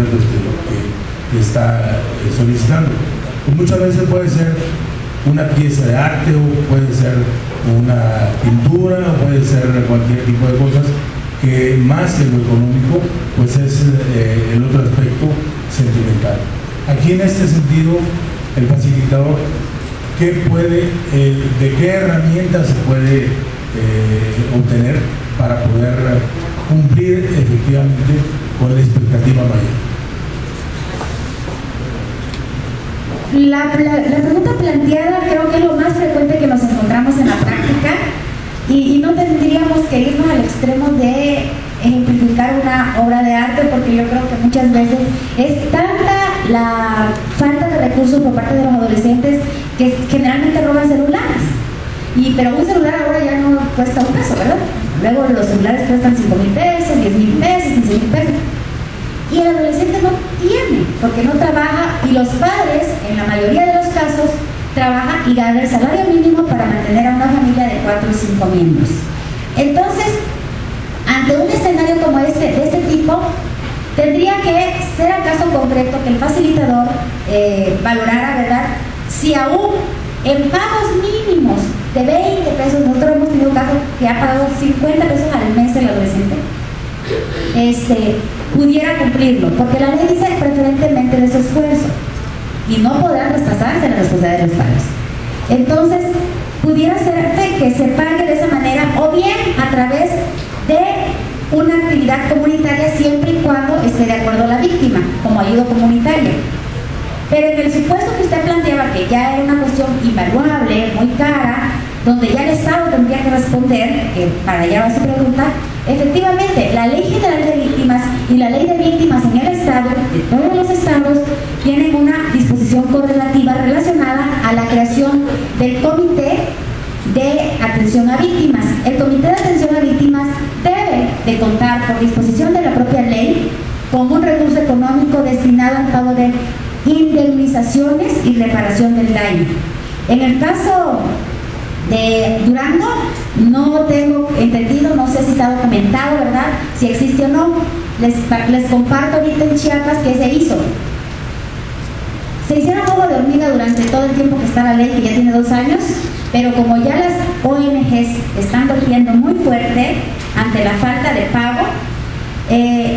documentos que está solicitando. Pues muchas veces puede ser una pieza de arte, o puede ser una pintura, o puede ser cualquier tipo de cosas que más que lo económico, pues es el otro aspecto sentimental. Aquí en este sentido, el facilitador, ¿de qué herramientas se puede obtener para poder cumplir efectivamente con la expectativa mayor? La pregunta planteada creo que es lo más frecuente que nos encontramos en la práctica y no tendríamos que irnos al extremo de ejemplificar una obra de arte, porque yo creo que muchas veces es tanta la falta de recursos por parte de los adolescentes que generalmente roban celulares. Pero un celular ahora ya no cuesta $1, ¿verdad? Luego los celulares cuestan $5,000 pesos, $10,000 pesos, $15,000 pesos. Y el adolescente no tiene, porque no trabaja, y los padres, en la mayoría de los casos, trabajan y ganan el salario mínimo para mantener a una familia de 4 o 5 miembros. Entonces, ante un escenario como de este tipo, tendría que ser al caso concreto que el facilitador valorara, ¿verdad?, si aún en pagos mínimos de 20 pesos, nosotros hemos tenido casos que ha pagado 50 pesos al mes el adolescente, pudiera cumplirlo, porque la ley dice preferentemente de su esfuerzo y no podrá traspasarse la responsabilidad de los padres. Entonces, pudiera ser que se pague de esa manera, o bien a través de una actividad comunitaria, siempre y cuando esté de acuerdo la víctima, como ayuda comunitaria. Pero en el supuesto que usted planteaba, que ya era una cuestión invaluable, muy cara, donde ya el Estado tendría que responder, que para allá va su pregunta, efectivamente, la Ley General de Víctimas y la Ley de Víctimas en el Estado, de todos los estados, tienen una disposición correlativa relacionada a la creación del Comité de Atención a Víctimas. El Comité de Atención a Víctimas debe de contar, por disposición de la propia ley, con un recurso económico destinado al pago de indemnizaciones y reparación del daño. En el caso de Durango, no tengo entendido, no sé si está documentado, ¿verdad?, si existe o no. Les comparto ahorita en Chiapas que se hizo. Se hicieron juego de hormiga durante todo el tiempo que está la ley, que ya tiene 2 años, pero como ya las ONGs están golpeando muy fuerte ante la falta de pago,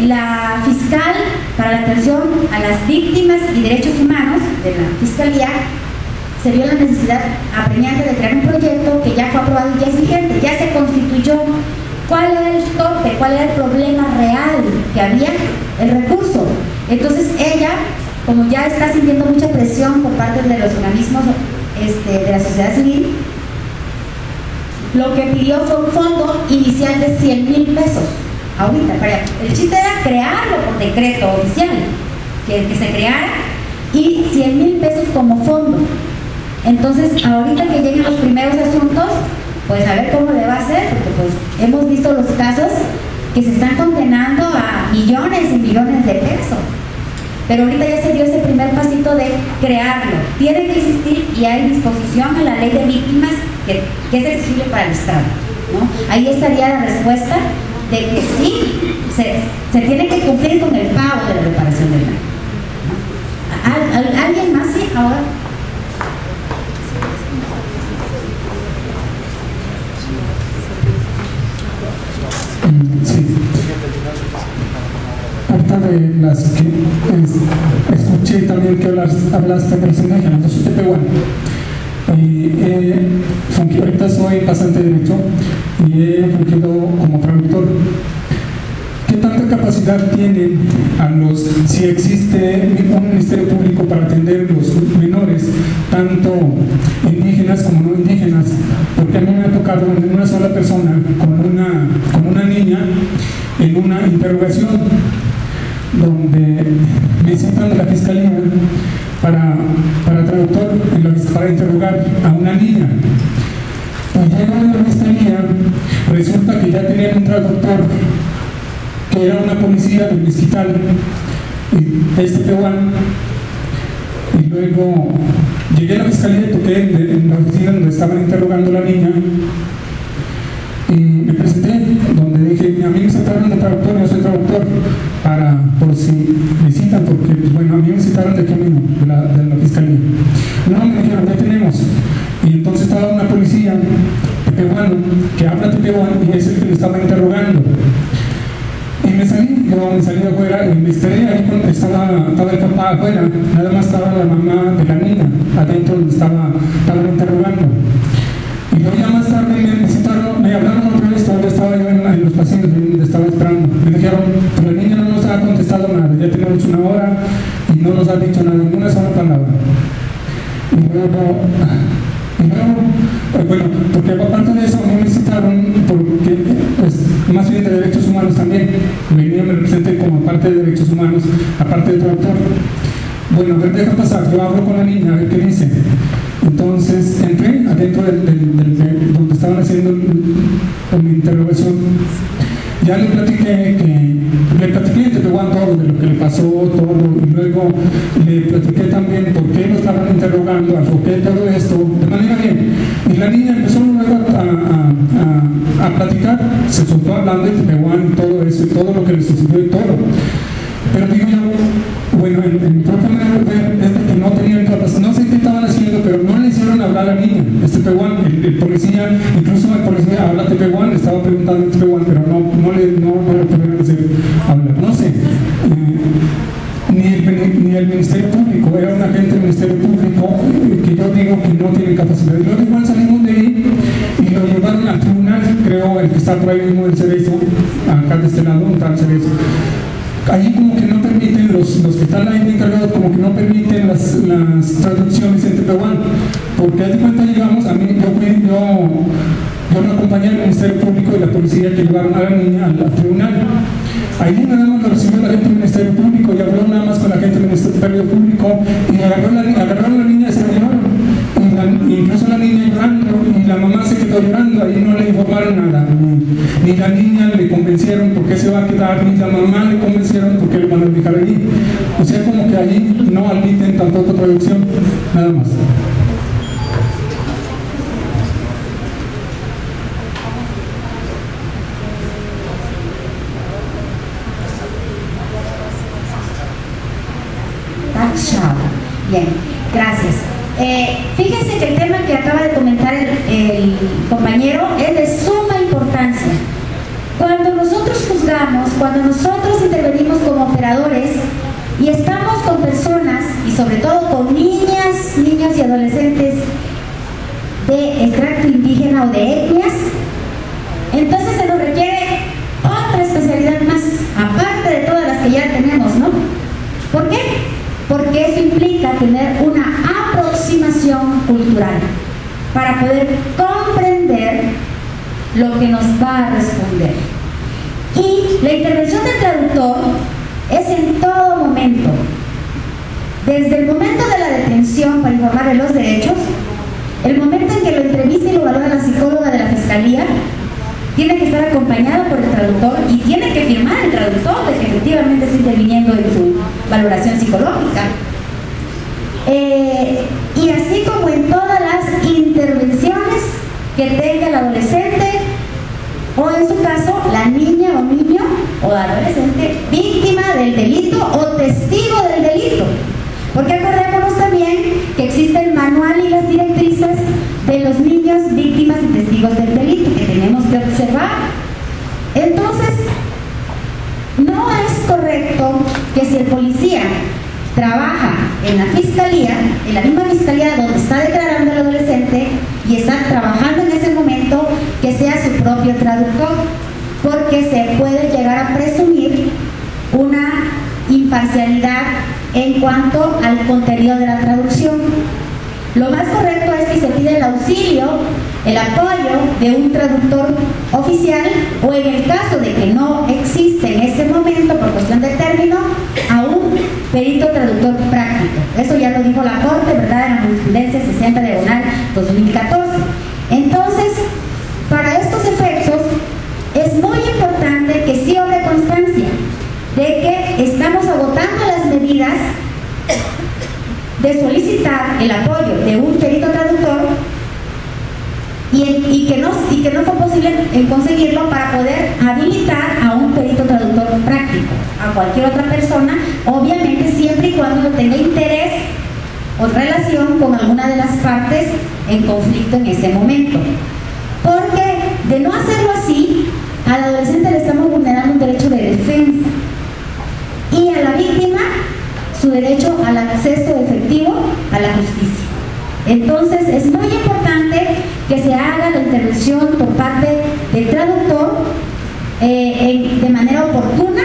la fiscal para la atención a las víctimas y derechos humanos de la Fiscalía se vio la necesidad apremiante de crear un proyecto que ya fue aprobado y ya es vigente, ya se constituyó. ¿Cuál era el tope? ¿Cuál era el problema real que había? El recurso. Entonces ella, como ya está sintiendo mucha presión por parte de los organismos de la sociedad civil, lo que pidió fue un fondo inicial de 100,000 pesos. Ahorita, el chiste era crearlo por decreto oficial, que se creara, y 100,000 pesos como fondo. Entonces, ahorita que lleguen los primeros asuntos, pues a ver cómo le va a hacer, porque pues hemos visto los casos que se están condenando a millones y millones de pesos. Pero ahorita ya se dio ese primer pasito de crearlo. Tiene que existir y hay disposición en la ley de víctimas que es exigible para el Estado, ¿no? Ahí estaría la respuesta de que sí, se tiene que cumplir con el pago de la reparación del daño, ¿no? ¿Alguien más? Sí, ahora. Sí. Ahorita de las que escuché también que hablaste de los indígenas, yo soy tepehuano. Aunque ahorita soy pasante de derecho y he fungido como traductor. ¿Qué tanta capacidad tienen si existe un ministerio público para atender los menores, tanto indígenas como no indígenas? Porque a mí me ha tocado una sola persona con una niña en una interrogación donde me citan de la fiscalía para traductor, para interrogar a una niña. Cuando llegan a la fiscalía, resulta que ya tenían un traductor que era una policía del Mezquital, tepehuano, y luego llegué a la fiscalía y toqué en la oficina donde estaban interrogando a la niña y me presenté, donde dije: a mí me está hablando de traductor, yo soy traductor, por si me citan me esperé, ahí estaba el papá afuera, nada más estaba la mamá de la niña, adentro estaban interrogando. Y luego ya más tarde me visitaron, me hablaron otra vez, todavía estaba yo en los pasillos, estaba esperando. Me dijeron, pero la niña no nos ha contestado nada, ya tenemos una hora y no nos ha dicho nada, ninguna sola palabra. Y luego, bueno, porque aparte de eso me visitaron porque, pues, más bien de derechos humanos también. Me representé como parte de derechos humanos, aparte de traductor. Bueno, a ver, deja pasar, yo hablo con la niña, a ver qué dice. Entonces entré adentro donde estaban haciendo mi interrogación. Ya le platiqué de Tepehuán todo, de lo que le pasó, todo, y luego le platiqué también por qué lo estaban interrogando, enfoqué todo esto de manera bien. Y la niña empezó luego a platicar, se soltó hablando de Tepehuán, todo eso, y todo lo que le sucedió y todo. Pero digo yo, bueno, en mi propia manera de ver es de que no tenían capacidad, no sé qué estaban haciendo, pero no le hicieron hablar a la niña. Tepehuán, el policía, incluso el policía habla Tepehuán, le estaba preguntando a Tepehuán, pero no le pudieron hacer hablar. No sé, ni el Ministerio Público, era un agente del Ministerio Público que yo digo que no tiene capacidad. Y luego igual salimos de ahí y lo llevaron al tribunal, creo, el que está por ahí mismo del Cerezo, acá de este lado, un tal Cerezo. Allí como que no permiten, los que están ahí encargados como que no permiten las traducciones en Tepehuán, porque a de cuenta llegamos, a mí, yo me acompañé al Ministerio Público y la policía que llevaron a la niña al tribunal. Ahí nada más lo recibió la gente del Ministerio Público y habló nada más con la gente del Ministerio Público y agarraron a la niña y se la llevaron. Incluso la niña llorando y la mamá se quedó llorando, ahí no le informaron nada, ni la niña le convencieron por qué se va a quedar, ni la mamá le convencieron por qué le van a dejar allí. O sea, como que allí no admiten tampoco traducción, nada más. Bien, gracias. Fíjense que el tema que acaba de comentar el compañero es de suma importancia. Cuando nosotros juzgamos, cuando nosotros intervenimos como operadores y estamos con personas y sobre todo con niñas, niños y adolescentes de extracto indígena o de etnias, entonces se nos requiere otra especialidad más, aparte de todas las que ya tenemos, ¿no? ¿Por qué? Porque eso implica tener una aproximación cultural para poder comprender lo que nos va a responder. Y la intervención del traductor es en todo momento, desde el momento de la detención para informar de los derechos, el momento en que lo entrevista y lo valora la psicóloga de la fiscalía, tiene que estar acompañado por el traductor y tiene que firmar el traductor de que efectivamente está interviniendo en su valoración psicológica. Y así como en todas las intervenciones que tenga el adolescente o en su caso la niña o niño o adolescente víctima del delito o testigo del delito. Porque acordémonos también que existe el manual y las directrices de los niños víctimas y testigos del delito que tenemos que observar. Entonces, no es correcto que si el policía trabaja en la fiscalía, en la misma fiscalía donde está declarando al adolescente y está trabajando en ese momento, que sea su propio traductor, porque se puede llegar a presumir una imparcialidad en cuanto al contenido de la traducción. Lo más correcto es que se pide el auxilio, el apoyo de un traductor oficial o en el caso de que no existe en ese momento por cuestión de término, a un perito traductor práctico. Eso ya lo dijo la Corte, ¿verdad? En la jurisprudencia 60/2014. Entonces, para estos efectos es muy importante que sí obre constancia de que estamos agotando las medidas de solicitar el apoyo de un perito traductor y que no fue posible conseguirlo para poder habilitar a un perito traductor práctico, a cualquier otra persona, obviamente siempre y cuando tenga interés o relación con alguna de las partes en conflicto en ese momento. Porque de no hacerlo así, al adolescente le estamos vulnerando un derecho de defensa. Y derecho al acceso efectivo a la justicia. Entonces es muy importante que se haga la intervención por parte del traductor de manera oportuna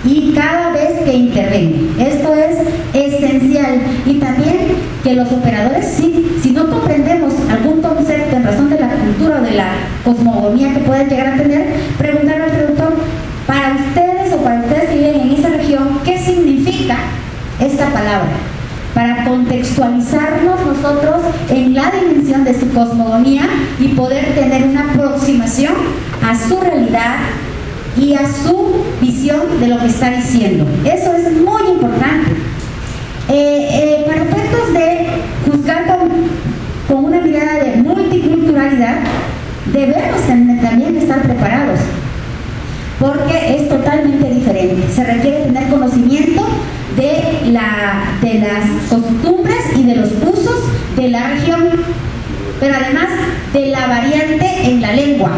y cada vez que intervenga. Esto es esencial. Y también que los operadores, si no comprendemos algún concepto en razón de la cultura o de la cosmogonía que puedan llegar a tener, preguntar al traductor, para ustedes o para ustedes que viven en esa región, ¿qué significa esta palabra? Para contextualizarnos nosotros en la dimensión de su cosmogonía y poder tener una aproximación a su realidad y a su visión de lo que está diciendo. Eso es muy importante. Para efectos de juzgar con una mirada de multiculturalidad, debemos también estar preparados, porque es totalmente diferente. Se requiere tener conocimiento de las costumbres y de los usos de la región, pero además de la variante en la lengua.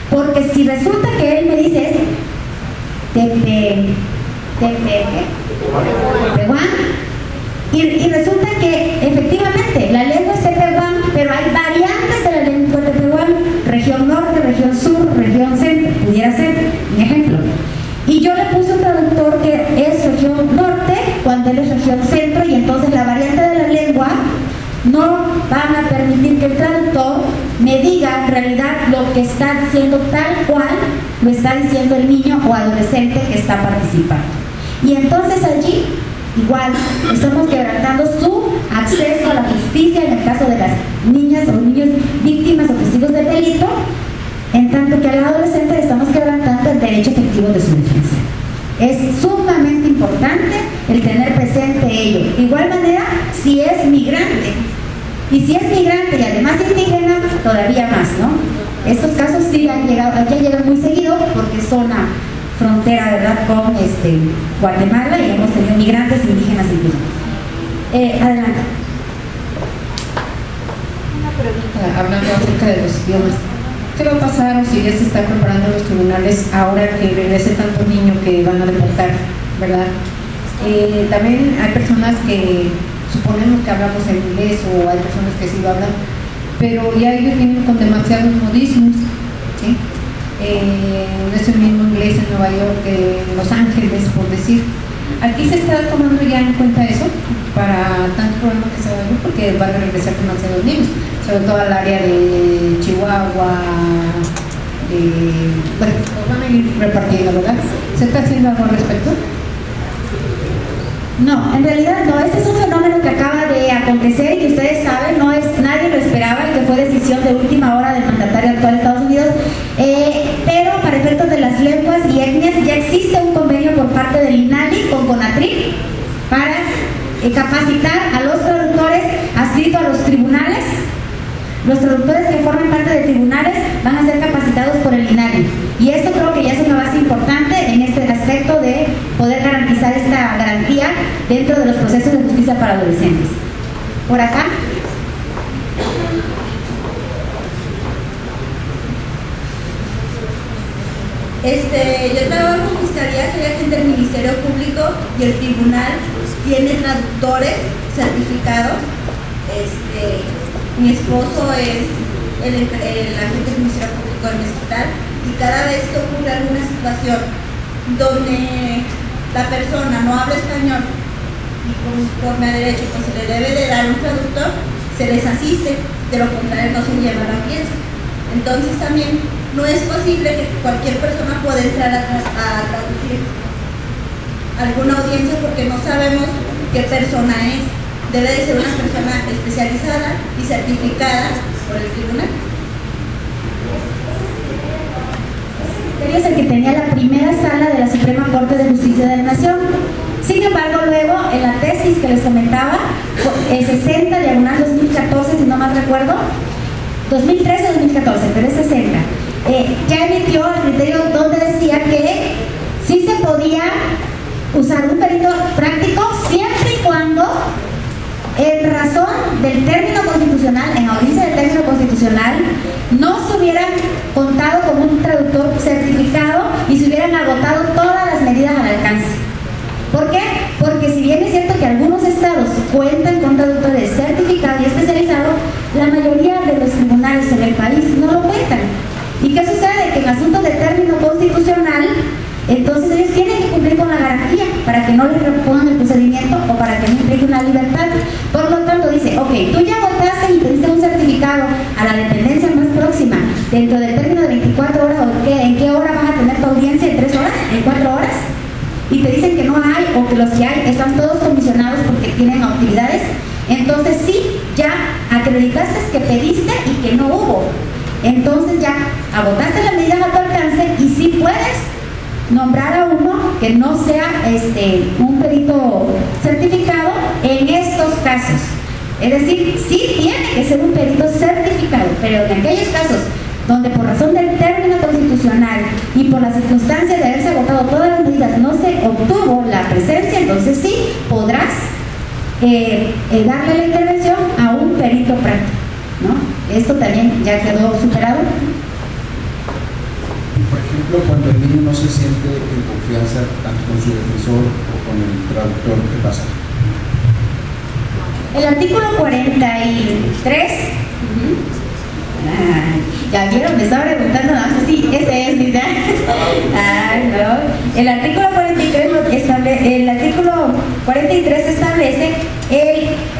Porque si resulta que él me dice Tepehuán, y resulta que efectivamente la lengua es Tepehuán, pero hay variantes de la lengua de Tepehuán, región norte, región sur, región centro, pudiera ser un ejemplo. Y yo le puse un traductor que es región norte cuando él es región centro, y entonces la variante de la lengua no van a permitir que el traductor me diga en realidad lo que está diciendo tal cual lo está diciendo el niño o adolescente que está participando. Y entonces allí igual estamos quebrantando su acceso a la justicia en el caso de las niñas o niños víctimas o testigos del delito, en tanto que al adolescente le estamos quebrantando el derecho efectivo de su defensa. Es sumamente importante el tener presente ello. De igual manera, si es migrante, y si es migrante y además indígena, todavía más, ¿no? Estos casos sí han llegado, aquí llegan muy seguido porque es zona frontera, ¿verdad?, con Guatemala, y hemos tenido migrantes indígenas incluso. Adelante. Una pregunta, hablando acerca de los idiomas. ¿Qué va a pasar o si ya se están preparando los tribunales ahora que regrese tanto niño que van a deportar, ¿verdad? También hay personas que suponemos que hablamos en inglés, o hay personas que sí lo hablan, pero ya ellos vienen con demasiados modismos, ¿sí? No es el mismo inglés en Nueva York que en Los Ángeles, por decir. Aquí se está tomando ya en cuenta eso para tanto problema que se va a ver, porque van a regresar demasiados niños, sobre todo al área de Chihuahua, bueno, los van a ir repartiendo, ¿verdad? ¿Se está haciendo algo al respecto? No, en realidad no. Este es un fenómeno que acaba de acontecer y que ustedes saben, nadie lo esperaba, y que fue decisión de última hora del mandatario actual de Estados Unidos, pero para efectos de las lenguas y etnias ya existe un convenio por parte del INALI con CONATRIC para capacitar a los traductores adscritos a los tribunales. Los traductores que forman parte de tribunales van a ser capacitados por el INALI, y esto creo que ya es una base importante en este aspecto de poder garantizar esta garantía dentro de los procesos de justicia para adolescentes. Por acá. Yo trabajo en fiscalía, soy agente del Ministerio Público, y el tribunal tiene traductores certificados. Mi esposo es el agente del Ministerio Público del Mezquital, y cada vez que ocurre alguna situación donde la persona no habla español y conforme a derecho pues se le debe de dar un traductor, se les asiste, de lo contrario no se lleva la audiencia. Entonces también no es posible que cualquier persona pueda entrar a traducir alguna audiencia, porque no sabemos qué persona es. Debe de ser una persona especializada y certificada por el tribunal. Ese es el que tenía la primera sala de la Suprema Corte de Justicia de la Nación. Sin embargo, luego en la tesis que les comentaba, 60/2014, si no mal recuerdo, 2013 o 2014, pero es 60, ya emitió el criterio donde decía que sí se podía usar un perito práctico siempre y cuando, en razón del término constitucional, en audiencia del término constitucional, no se hubieran contado con un traductor certificado y se hubieran agotado todas las medidas al alcance. ¿Por qué? Porque si bien es cierto cierto que algunos estados cuentan con traductores certificados y especializados, la mayoría de los tribunales en el país no lo cuentan. ¿Y qué sucede? Que en asuntos de término constitucional, entonces ellos tienen que cumplir con la garantía para que no les repongan el procedimiento o para que no implique una libertad. Por lo tanto, dice, ok, tú ya votaste y pediste un certificado a la dependencia más próxima dentro del término de 24 horas, ¿o qué? ¿En qué hora vas a tener tu audiencia? ¿En 3 horas? ¿En 4 horas? Y te dicen que no hay, o que los que hay están todos comisionados porque tienen actividades. Entonces sí, ya acreditaste que pediste y que no hubo. Entonces ya agotaste las medidas a tu alcance y sí puedes nombrar a uno que no sea un perito certificado en estos casos. Es decir, sí tiene que ser un perito certificado, pero en aquellos casos donde por razón del término constitucional y por las circunstancias de haberse agotado todas las medidas no se obtuvo la presencia, entonces sí podrás darle la intervención a un perito práctico, ¿no? Esto también ya quedó superado. Por ejemplo, cuando el niño no se siente en confianza tanto con su defensor o con el traductor, ¿qué pasa? El artículo 43, ya vieron, me estaba preguntando, no, sí, ese es, dice. No. El artículo 43 establece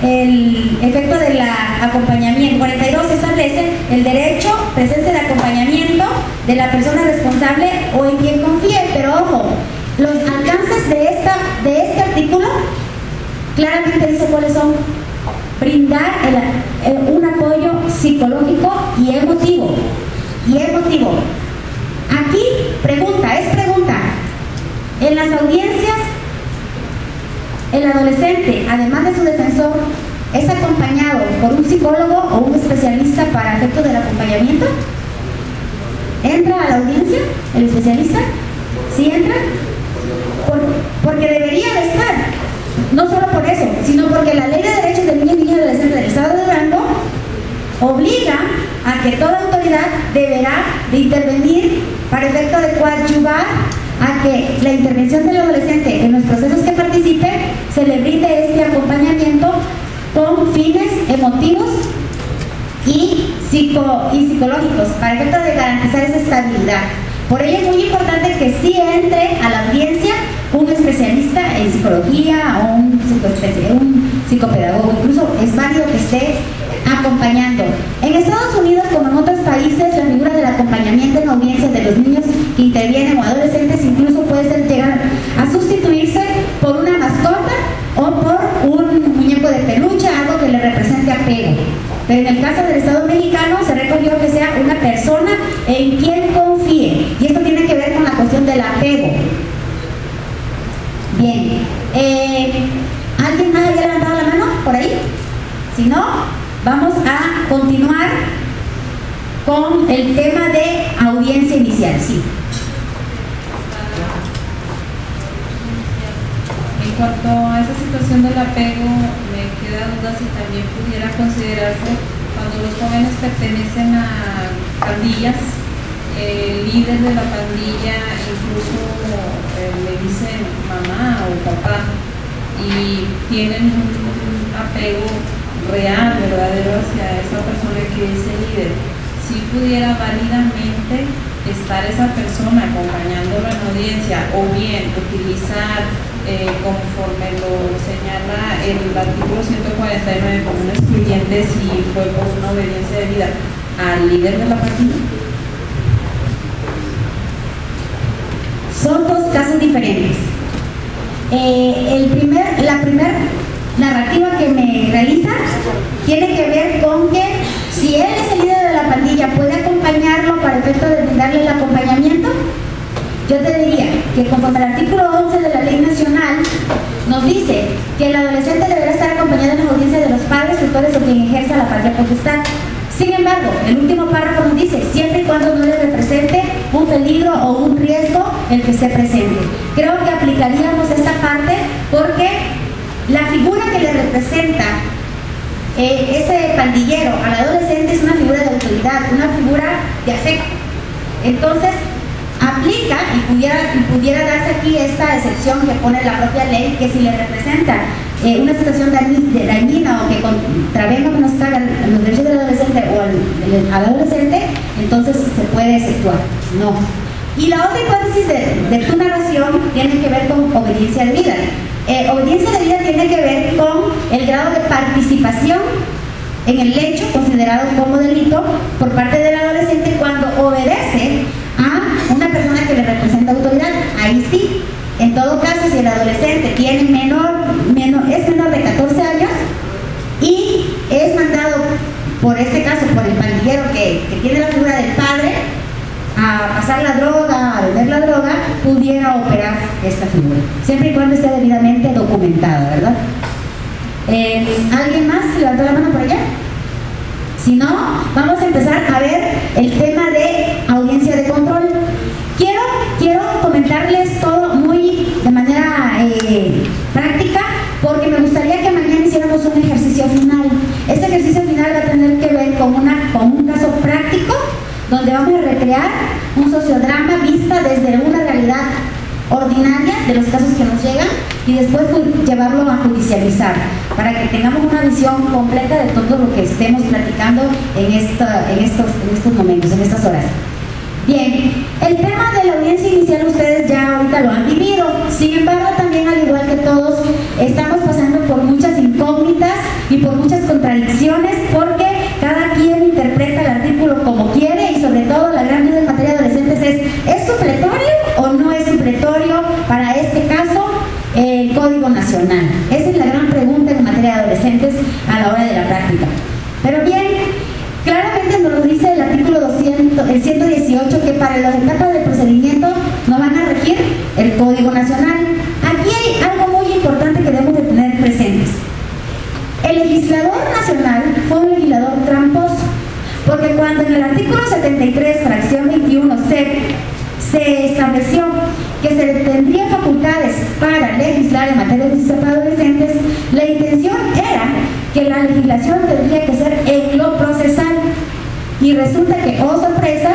el efecto del acompañamiento. 42 establece el derecho, presencia de acompañamiento de la persona responsable o en quien confíe. Pero ojo, los alcances de este artículo claramente dice cuáles son. Brindar un apoyo psicológico y emotivo. Aquí, pregunta. En las audiencias, el adolescente, además de su defensor, ¿es acompañado por un psicólogo o un especialista para efectos del acompañamiento? ¿Entra a la audiencia el especialista? ¿Sí entra? Porque debería de estar. No solo por eso, sino porque la Ley de Derechos del Niño y Niña y Adolescente del Estado de Durango obliga a que toda autoridad deberá de intervenir para efecto de coadyuvar a que la intervención del adolescente en los procesos que participe se le brinde este acompañamiento con fines emotivos y psicológicos para efecto de garantizar esa estabilidad. Por ello es muy importante que sí entre a la audiencia un especialista en psicología o un psicopedagogo, incluso es válido que esté acompañando. En Estados Unidos, como en otros países, la figura del acompañamiento en audiencias de los niños que intervienen o adolescentes incluso puede llegar a sustituirse por una mascota o por un muñeco de peluche, algo que le represente apego. Pero en el caso del Estado mexicano se recogió que sea una persona en quien confíe, y esto tiene que ver con la cuestión del apego. Bien, ¿alguien más había levantado la mano por ahí? Si no, vamos a continuar con el tema de audiencia inicial. Sí. En cuanto a esa situación del apego, me queda duda si también pudiera considerarse cuando los jóvenes pertenecen a pandillas, el líder de la pandilla incluso le dicen mamá o papá y tienen un apego real, verdadero hacia esa persona que es el líder. Si pudiera válidamente estar esa persona acompañándolo en audiencia, o bien utilizar, conforme lo señala el artículo 149, como un excluyente si fue por una obediencia debida al líder de la partida. Son dos casos diferentes. La primera narrativa que me realiza tiene que ver con que si él es el líder de la pandilla, ¿puede acompañarlo para efecto de brindarle el acompañamiento? Yo te diría que conforme al artículo 11 de la Ley Nacional nos dice que el adolescente deberá estar acompañado en las audiencias de los padres, tutores o quien ejerza la patria potestad. Sin embargo, el último párrafo nos dice, siempre y cuando no le represente un peligro o un riesgo el que se presente. Creo que aplicaríamos esta parte porque la figura que le representa ese pandillero al adolescente es una figura de autoridad, una figura de afecto. Entonces, aplica y pudiera darse aquí esta excepción que pone la propia ley, que si le representa una situación dañina o que contravenga o menoscabe los derechos del adolescente o al adolescente, entonces se puede efectuar. No. Y la otra hipótesis de tu narración tiene que ver con obediencia debida. Obediencia debida tiene que ver con el grado de participación en el hecho considerado como delito por parte del adolescente cuando obedece a una persona que le representa autoridad. Ahí sí, en todo caso, si el adolescente tiene es menor de 14 años y es mandado, por este caso, por el pandillero que tiene la figura del padre, a pasar la droga, a vender la droga, pudiera operar esta figura, siempre y cuando esté debidamente documentada, ¿verdad? ¿Alguien más levantó la mano por allá? Si no, vamos a empezar a ver el tema de audiencia de control. Quiero comentarles todo muy de manera práctica, porque me gustaría que mañana hiciéramos un ejercicio final. Este ejercicio final va a tener que ver con un caso práctico, donde vamos a recrear un sociodrama vista desde una realidad ordinaria de los casos que nos llegan y después llevarlo a judicializar para que tengamos una visión completa de todo lo que estemos platicando en estos momentos, en estas horas. Bien, el tema de la audiencia inicial ustedes ya ahorita lo han vivido. Sin embargo, también al igual que todos, estamos pasando por muchas incógnitas y por muchas contradicciones, porque cada quien interpreta el artículo como quiere, y sobre todo la gran duda en materia de adolescentes ¿es supletorio o no es supletorio para este caso el Código Nacional? Esa es la gran pregunta en materia de adolescentes a la hora de la práctica. Pero bien, claramente nos lo dice el artículo 118, que para las etapas del procedimiento nos van a regir el Código Nacional. Aquí hay algo muy importante que debemos de tener presentes. El legislador nacional fue un legislador tramposo, porque cuando en el artículo 73, fracción 21, se estableció que se tendrían facultades para legislar en materia de justicia para adolescentes, la intención era que la legislación tendría que ser en lo procesal. Y resulta que, oh sorpresa,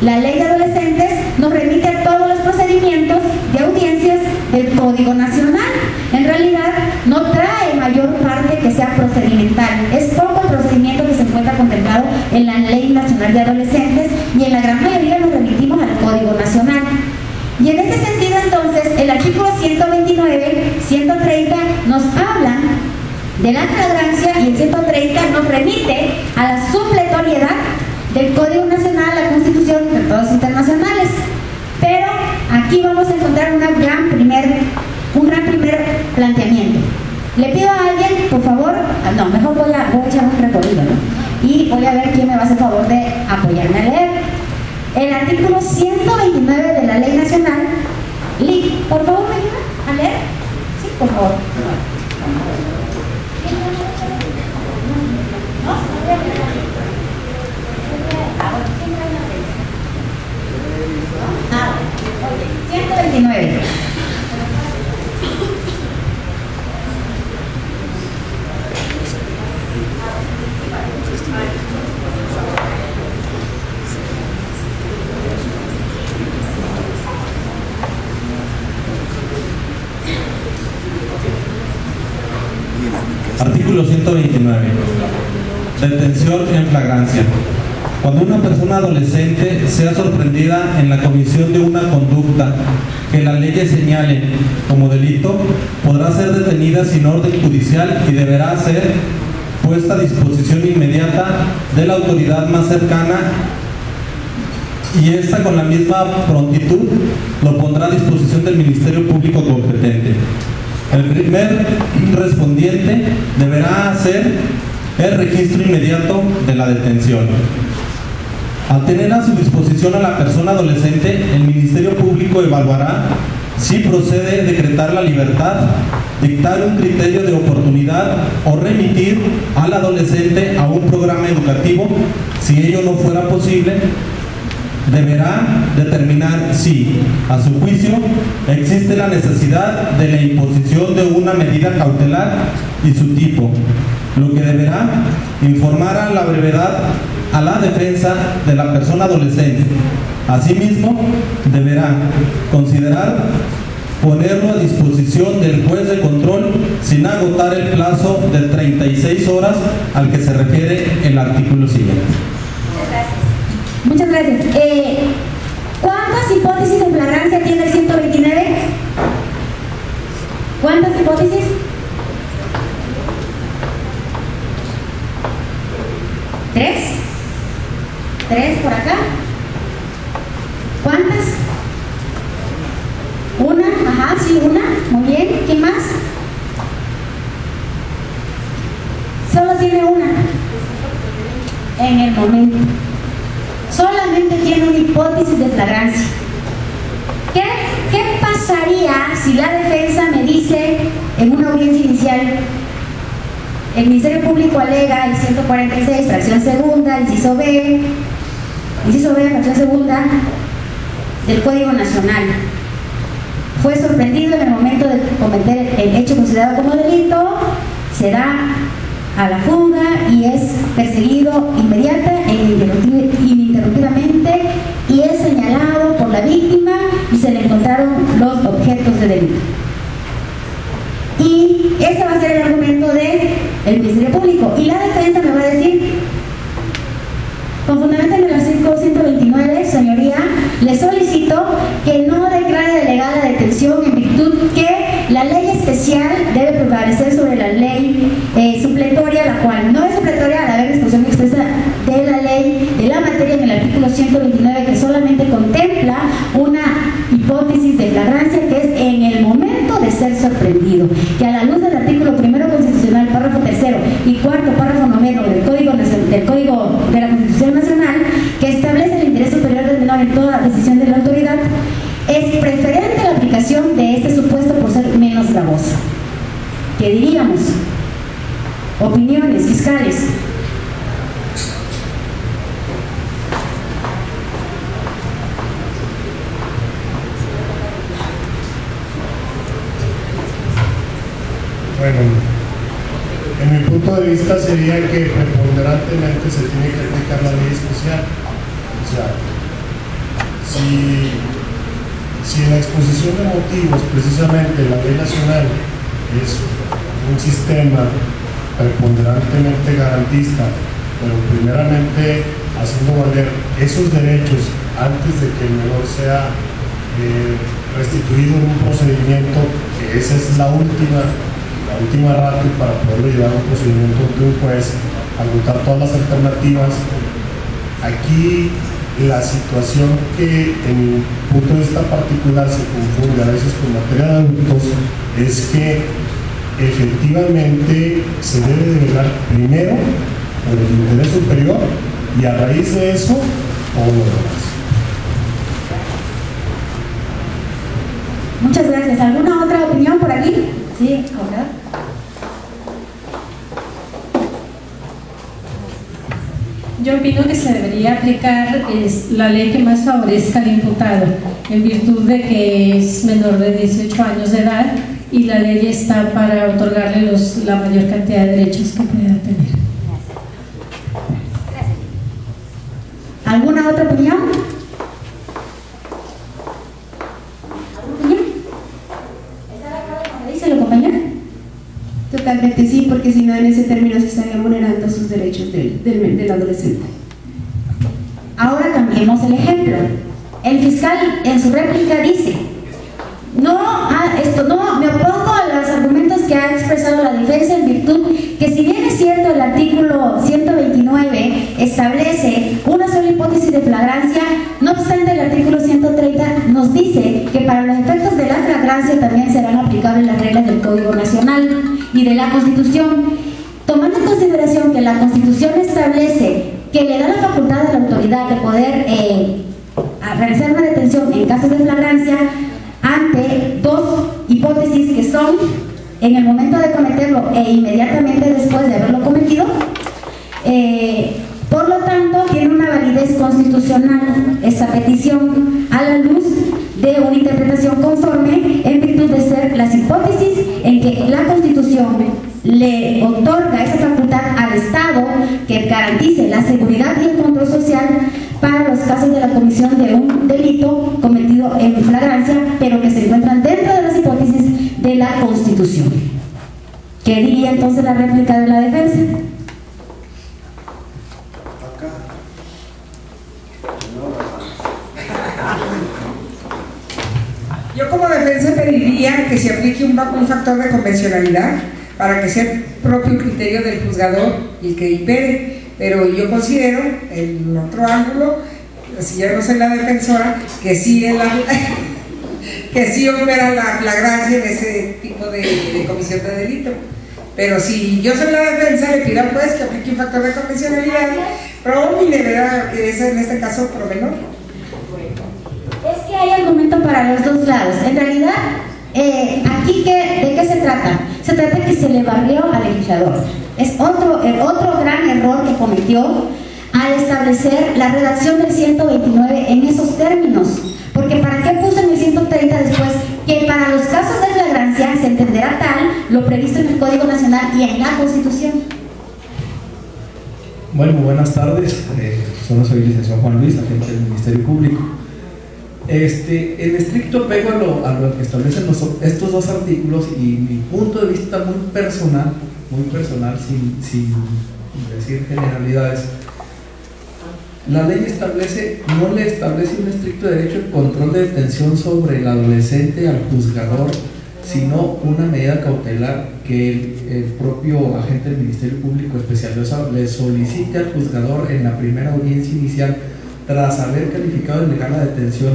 la ley de adolescentes nos remite a todos los procedimientos de audiencias del Código Nacional. En realidad no trae mayor parte que sea procedimental. Es poco el procedimiento que se encuentra contemplado en la Ley Nacional de Adolescentes, y en la gran mayoría nos remitimos al Código Nacional. Y en este sentido, entonces, el artículo 129, 130 nos hablan de la flagrancia, y el 130 nos remite a la supletoriedad del Código Nacional, la Constitución y tratados internacionales. Pero aquí vamos a encontrar un gran primer planteamiento. Le pido a alguien, por favor, no, mejor voy a echar un recorrido, ¿no? Y voy a ver quién me va a hacer favor de apoyarme a leer. El artículo 129 de la Ley Nacional. Por favor, ¿me ayuda a leer? Sí, por favor. Ah, 129. Artículo 129. Detención en flagrancia. Cuando una persona adolescente sea sorprendida en la comisión de una conducta que la ley señale como delito, podrá ser detenida sin orden judicial y deberá ser puesta a disposición inmediata de la autoridad más cercana, y esta con la misma prontitud lo pondrá a disposición del Ministerio Público competente. El primer respondiente deberá hacer el registro inmediato de la detención. Al tener a su disposición a la persona adolescente, el Ministerio Público evaluará si procede decretar la libertad, dictar un criterio de oportunidad o remitir al adolescente a un programa educativo. Si ello no fuera posible, deberá determinar si, a su juicio, existe la necesidad de la imposición de una medida cautelar y su tipo, lo que deberá informar a la brevedad a la defensa de la persona adolescente. Asimismo, deberá considerar ponerlo a disposición del juez de control sin agotar el plazo de 36 horas al que se refiere el artículo siguiente. Muchas gracias. ¿Cuántas hipótesis de flagrancia tiene el 129? ¿Cuántas hipótesis? ¿Tres? ¿Tres por acá? ¿Cuántas? ¿Una? Ajá, sí, una. Muy bien. ¿Quién más? Solo tiene una. En el momento. Solamente tiene una hipótesis de flagrancia. ¿Qué pasaría si la defensa me dice en una audiencia inicial, el Ministerio Público alega el 146, fracción segunda, inciso B, fracción segunda del Código Nacional? Fue sorprendido en el momento de cometer el hecho considerado como delito, se da a la fuga y es perseguido inmediata e ininterrumpidamente y es señalado por la víctima y se le encontraron los objetos de delito. Y ese va a ser el argumento del Ministerio Público. Y la defensa me va a decir, con fundamento en el artículo 129, señoría, le solicito que no declare delegada la detención en virtud que la ley especial debe prevalecer sobre la ley supletoria, la cual no es supletoria al haber disposición expresa de la ley de la materia en el artículo 129, que solamente contempla una hipótesis de flagrancia que es en el momento de ser sorprendido, que a la luz del artículo primero constitucional, párrafo tercero y cuarto, párrafo noveno del Código de la Constitución Nacional, que establece el interés superior del menor en toda decisión de la autoridad, es preferente la aplicación de este supuesto por ser menos gravoso. ¿Qué diríamos? Opiniones fiscales. Bueno, en mi punto de vista sería que preponderantemente se tiene que aplicar la ley especial. O sea, si en la exposición de motivos precisamente la ley nacional es un sistema preponderantemente garantista, pero primeramente haciendo valer esos derechos antes de que el menor sea restituido en un procedimiento, que esa es la última ratio para poderlo llevar a un procedimiento ante un juez, agotar todas las alternativas. Aquí la situación que en mi punto de vista particular se confunde a veces con materia de adultos es que efectivamente se debe de velar primero por el interés superior y a raíz de eso todo lo demás. Muchas gracias. ¿Alguna otra opinión por aquí? Sí, ahora. Yo opino que se debería aplicar la ley que más favorezca al imputado, en virtud de que es menor de 18 años de edad y la ley está para otorgarle la mayor cantidad de derechos que pueda tener. ¿Alguna otra opinión? Totalmente sí, porque si no en ese término se estarían vulnerando sus derechos del adolescente. Ahora cambiemos el ejemplo. El fiscal en su réplica dice: no, me opongo a los argumentos que ha expresado la defensa en virtud que, si bien es cierto el artículo 129 establece una sola hipótesis de flagrancia, no obstante el artículo 130 nos dice que para los efectos de la flagrancia también serán aplicables las reglas del Código Nacional y de la Constitución, tomando en consideración que la Constitución establece que le da la facultad a la autoridad de poder realizar una detención en casos de flagrancia ante dos hipótesis que son en el momento de cometerlo e inmediatamente después de haberlo cometido. Por lo tanto, tiene una validez constitucional esta petición a la luz de una interpretación conforme en virtud de ser las hipótesis en que la Constitución le otorga esa facultad a Estado que garantice la seguridad y el control social para los casos de la comisión de un delito cometido en flagrancia, pero que se encuentran dentro de las hipótesis de la Constitución. ¿Qué diría entonces la réplica de la defensa? Yo como defensa pediría que se aplique un factor de convencionalidad para que sea el propio criterio del juzgador y que impere, pero yo considero, en otro ángulo, si ya no soy la defensora, que sí opera la flagrancia en ese tipo de comisión de delito. Pero si yo soy la defensa, le pido al juez que aplique un factor de convencionalidad, pero mi verdad que es en este caso promenor. Es que hay argumento para los dos lados. En realidad, aquí ¿de qué se trata? Se trata de que se le barrió al legislador. Es otro gran error que cometió al establecer la redacción del 129 en esos términos. Porque ¿para qué puso en el 130 después que para los casos de flagrancia se entenderá tal lo previsto en el Código Nacional y en la Constitución? Bueno, muy buenas tardes. Soy el licenciado Juan Luis, agente del Ministerio Público. En estricto apego a lo que establecen estos dos artículos y mi punto de vista muy personal, sin decir generalidad, la ley no le establece un estricto derecho al control de detención sobre el adolescente al juzgador, sino una medida cautelar que el propio agente del Ministerio Público especializado le solicite al juzgador en la primera audiencia inicial tras haber calificado de ilegal la detención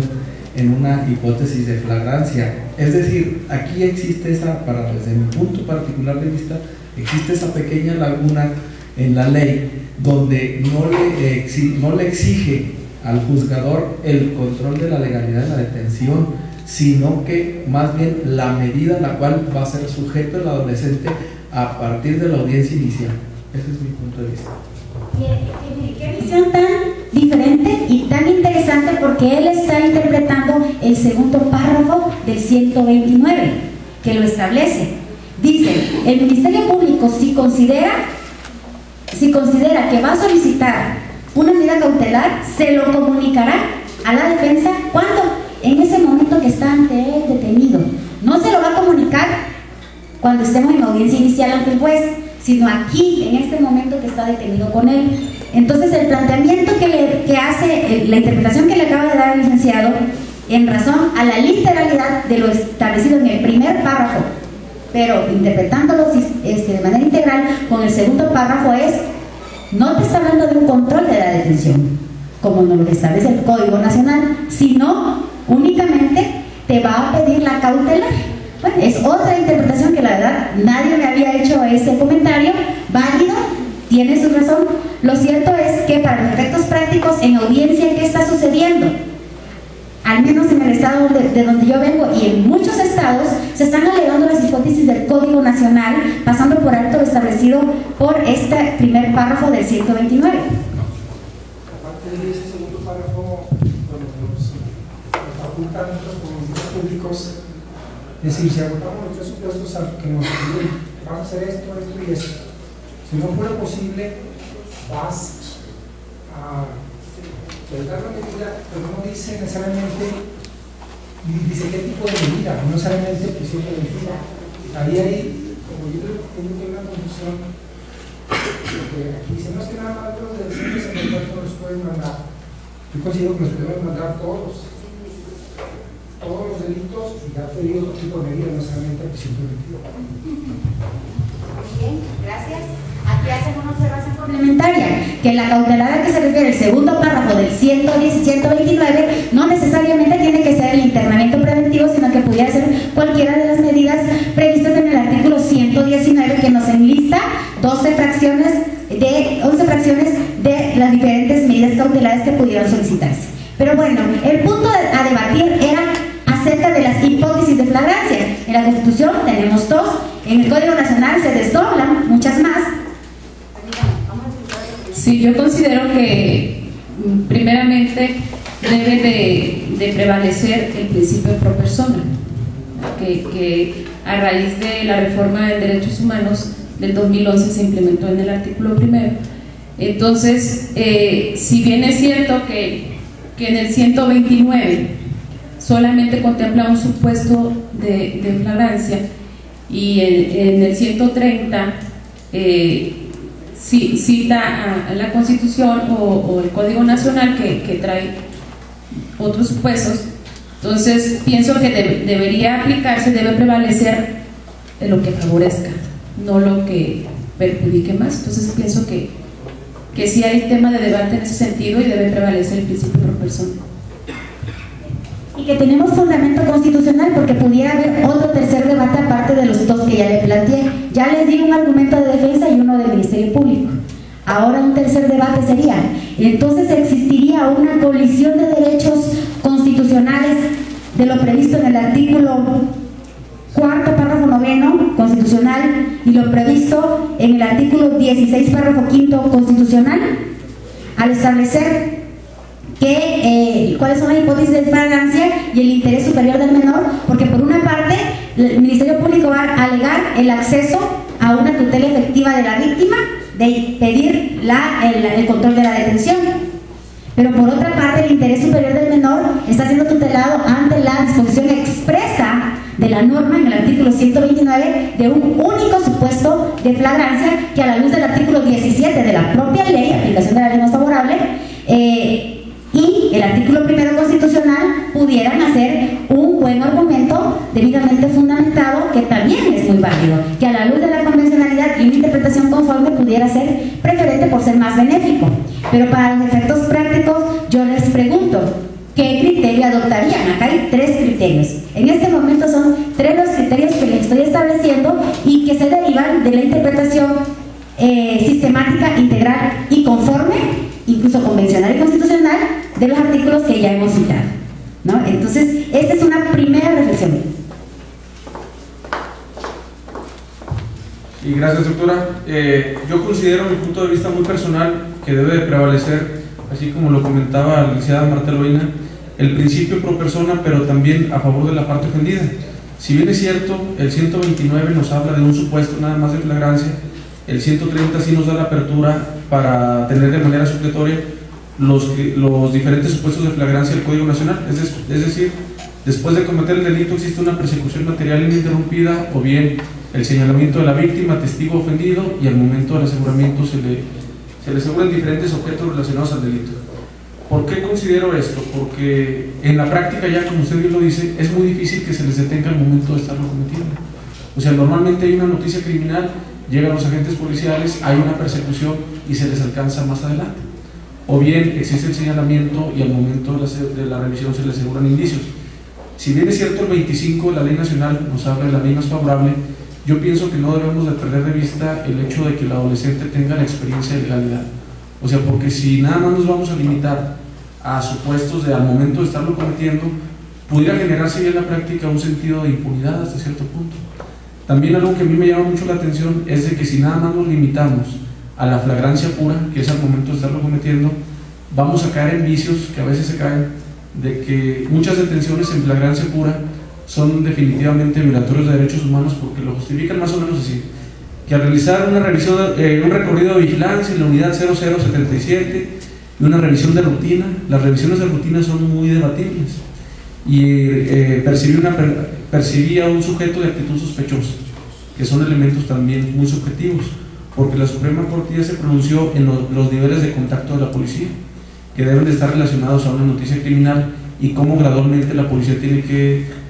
en una hipótesis de flagrancia. Es decir, aquí existe desde mi punto particular de vista, existe esa pequeña laguna en la ley donde no le exige al juzgador el control de la legalidad de la detención, sino que más bien la medida a la cual va a ser sujeto el adolescente a partir de la audiencia inicial. Ese es mi punto de vista. Qué visión tan diferente y tan interesante, porque él está interpretando el segundo párrafo del 129 que lo establece. Dice: el Ministerio Público, si considera que va a solicitar una medida cautelar, se lo comunicará a la defensa. ¿Cuándo? En ese momento que está ante el detenido. No se lo va a comunicar cuando estemos en audiencia inicial ante el juez, sino aquí, en este momento que está detenido con él. Entonces, el planteamiento que hace, la interpretación que le acaba de dar el licenciado, en razón a la literalidad de lo establecido en el primer párrafo, pero interpretándolo de manera integral con el segundo párrafo, no te está hablando de un control de la detención, como nos lo establece el Código Nacional, sino únicamente te va a pedir la cautelar. Bueno, es otra interpretación que la verdad nadie me había hecho ese comentario, válido, tiene su razón. Lo cierto es que para los efectos prácticos en audiencia, ¿qué está sucediendo? Al menos en el estado de donde yo vengo y en muchos estados se están alegando las hipótesis del Código Nacional, pasando por alto lo establecido por este primer párrafo del 129. Aparte de ese segundo párrafo, cuando nos facultan nuestros ministerios públicos, es decir, si agotamos los presupuestos a que nos piden, vamos a hacer esto y eso. Si no fuera posible, vas a dar la medida, pero no dice necesariamente, dice qué tipo de medida, no necesariamente que siempre medida. Ahí, como yo creo que tengo una confusión, porque aquí dice, no es que nada más los adolescentes en el cuerpo los pueden mandar. Yo considero que los podemos mandar todos los delitos y dar pedido otro tipo de medida, no solamente prisión preventiva. Bien, gracias. Aquí hacen una observación complementaria, que la cautelar a que se refiere el segundo párrafo del 110 y 129 no necesariamente tiene que ser el internamiento preventivo, sino que pudiera ser cualquiera de las medidas previstas en el artículo 119, que nos enlista 11 fracciones de las diferentes medidas cautelares que pudieran solicitarse. Pero bueno, el punto a debatir era acerca de las hipótesis de flagrancia. En la Constitución tenemos dos, en el Código Nacional se desdoblan muchas más. Sí, yo considero que primeramente debe de prevalecer el principio pro persona, que a raíz de la reforma de derechos humanos del 2011 se implementó en el artículo 1. Entonces, si bien es cierto que en el 129 solamente contempla un supuesto de flagrancia, y en el 130 cita a la Constitución o el Código Nacional que trae otros supuestos. Entonces pienso que debería aplicarse, debe prevalecer lo que favorezca, no lo que perjudique más. Entonces pienso que sí hay tema de debate en ese sentido y debe prevalecer el principio pro persona. Y que tenemos fundamento constitucional, porque pudiera haber otro tercer debate aparte de los dos que ya le planteé. Ya les di un argumento de defensa y uno del Ministerio Público. Ahora un tercer debate sería, entonces existiría una colisión de derechos constitucionales de lo previsto en el artículo 4, párrafo 9 constitucional, y lo previsto en el artículo 16, párrafo 5 constitucional, al establecer cuáles son las hipótesis de flagrancia y el interés superior del menor, porque por una parte el Ministerio Público va a alegar el acceso a una tutela efectiva de la víctima, de pedir el control de la detención, pero por otra parte el interés superior del menor está siendo tutelado ante la disposición expresa de la norma en el artículo 129 de un único supuesto de flagrancia, que a la luz del artículo 17 de la propia ley, aplicación de la ley más favorable, y el artículo 1 constitucional pudieran hacer un buen argumento debidamente fundamentado, que también es muy válido, que a la luz de la convencionalidad y una interpretación conforme pudiera ser preferente por ser más benéfico. Pero para los efectos prácticos yo les pregunto, ¿qué criterio adoptarían? Acá hay 3 criterios. En este momento son 3 los criterios que les estoy estableciendo y que se derivan de la interpretación sistemática, integral y conforme, incluso convencional y constitucional, de los artículos que ya hemos citado, ¿no? Entonces, esta es una primera reflexión. Y gracias, doctora. Yo considero, mi punto de vista muy personal, que debe de prevalecer, así como lo comentaba la licenciada Marta Loina, el principio pro persona, pero también a favor de la parte ofendida. Si bien es cierto, el 129 nos habla de un supuesto nada más de flagrancia, el 130 sí nos da la apertura para tener de manera supletoria los diferentes supuestos de flagrancia del Código Nacional. Es decir, después de cometer el delito existe una persecución material ininterrumpida, o bien el señalamiento de la víctima, testigo ofendido, y al momento del aseguramiento se le aseguran diferentes objetos relacionados al delito. ¿Por qué considero esto? Porque en la práctica, ya como usted bien lo dice, es muy difícil que se les detenga al momento de estarlo cometiendo. O sea, normalmente hay una noticia criminal, llegan los agentes policiales, hay una persecución y se les alcanza más adelante. O bien existe el señalamiento y al momento de la revisión se les aseguran indicios. Si bien es cierto el 25 de la ley nacional nos habla de la ley más favorable, yo pienso que no debemos de perder de vista el hecho de que el adolescente tenga la experiencia de legalidad. O sea, porque si nada más nos vamos a limitar a supuestos de al momento de estarlo cometiendo, pudiera generarse ya en la práctica un sentido de impunidad hasta cierto punto. También algo que a mí me llama mucho la atención es de que si nada más nos limitamos a la flagrancia pura, que es al momento de estarlo cometiendo, vamos a caer en vicios que a veces se caen, de que muchas detenciones en flagrancia pura son definitivamente violatorios de derechos humanos, porque lo justifican más o menos así, que al realizar una revisión, un recorrido de vigilancia en la unidad 0077 y una revisión de rutina, las revisiones de rutina son muy debatibles, y percibía un sujeto de actitud sospechosa, que son elementos también muy subjetivos, porque la Suprema Corte ya se pronunció en los niveles de contacto de la policía, que deben de estar relacionados a una noticia criminal, y cómo gradualmente la policía tiene que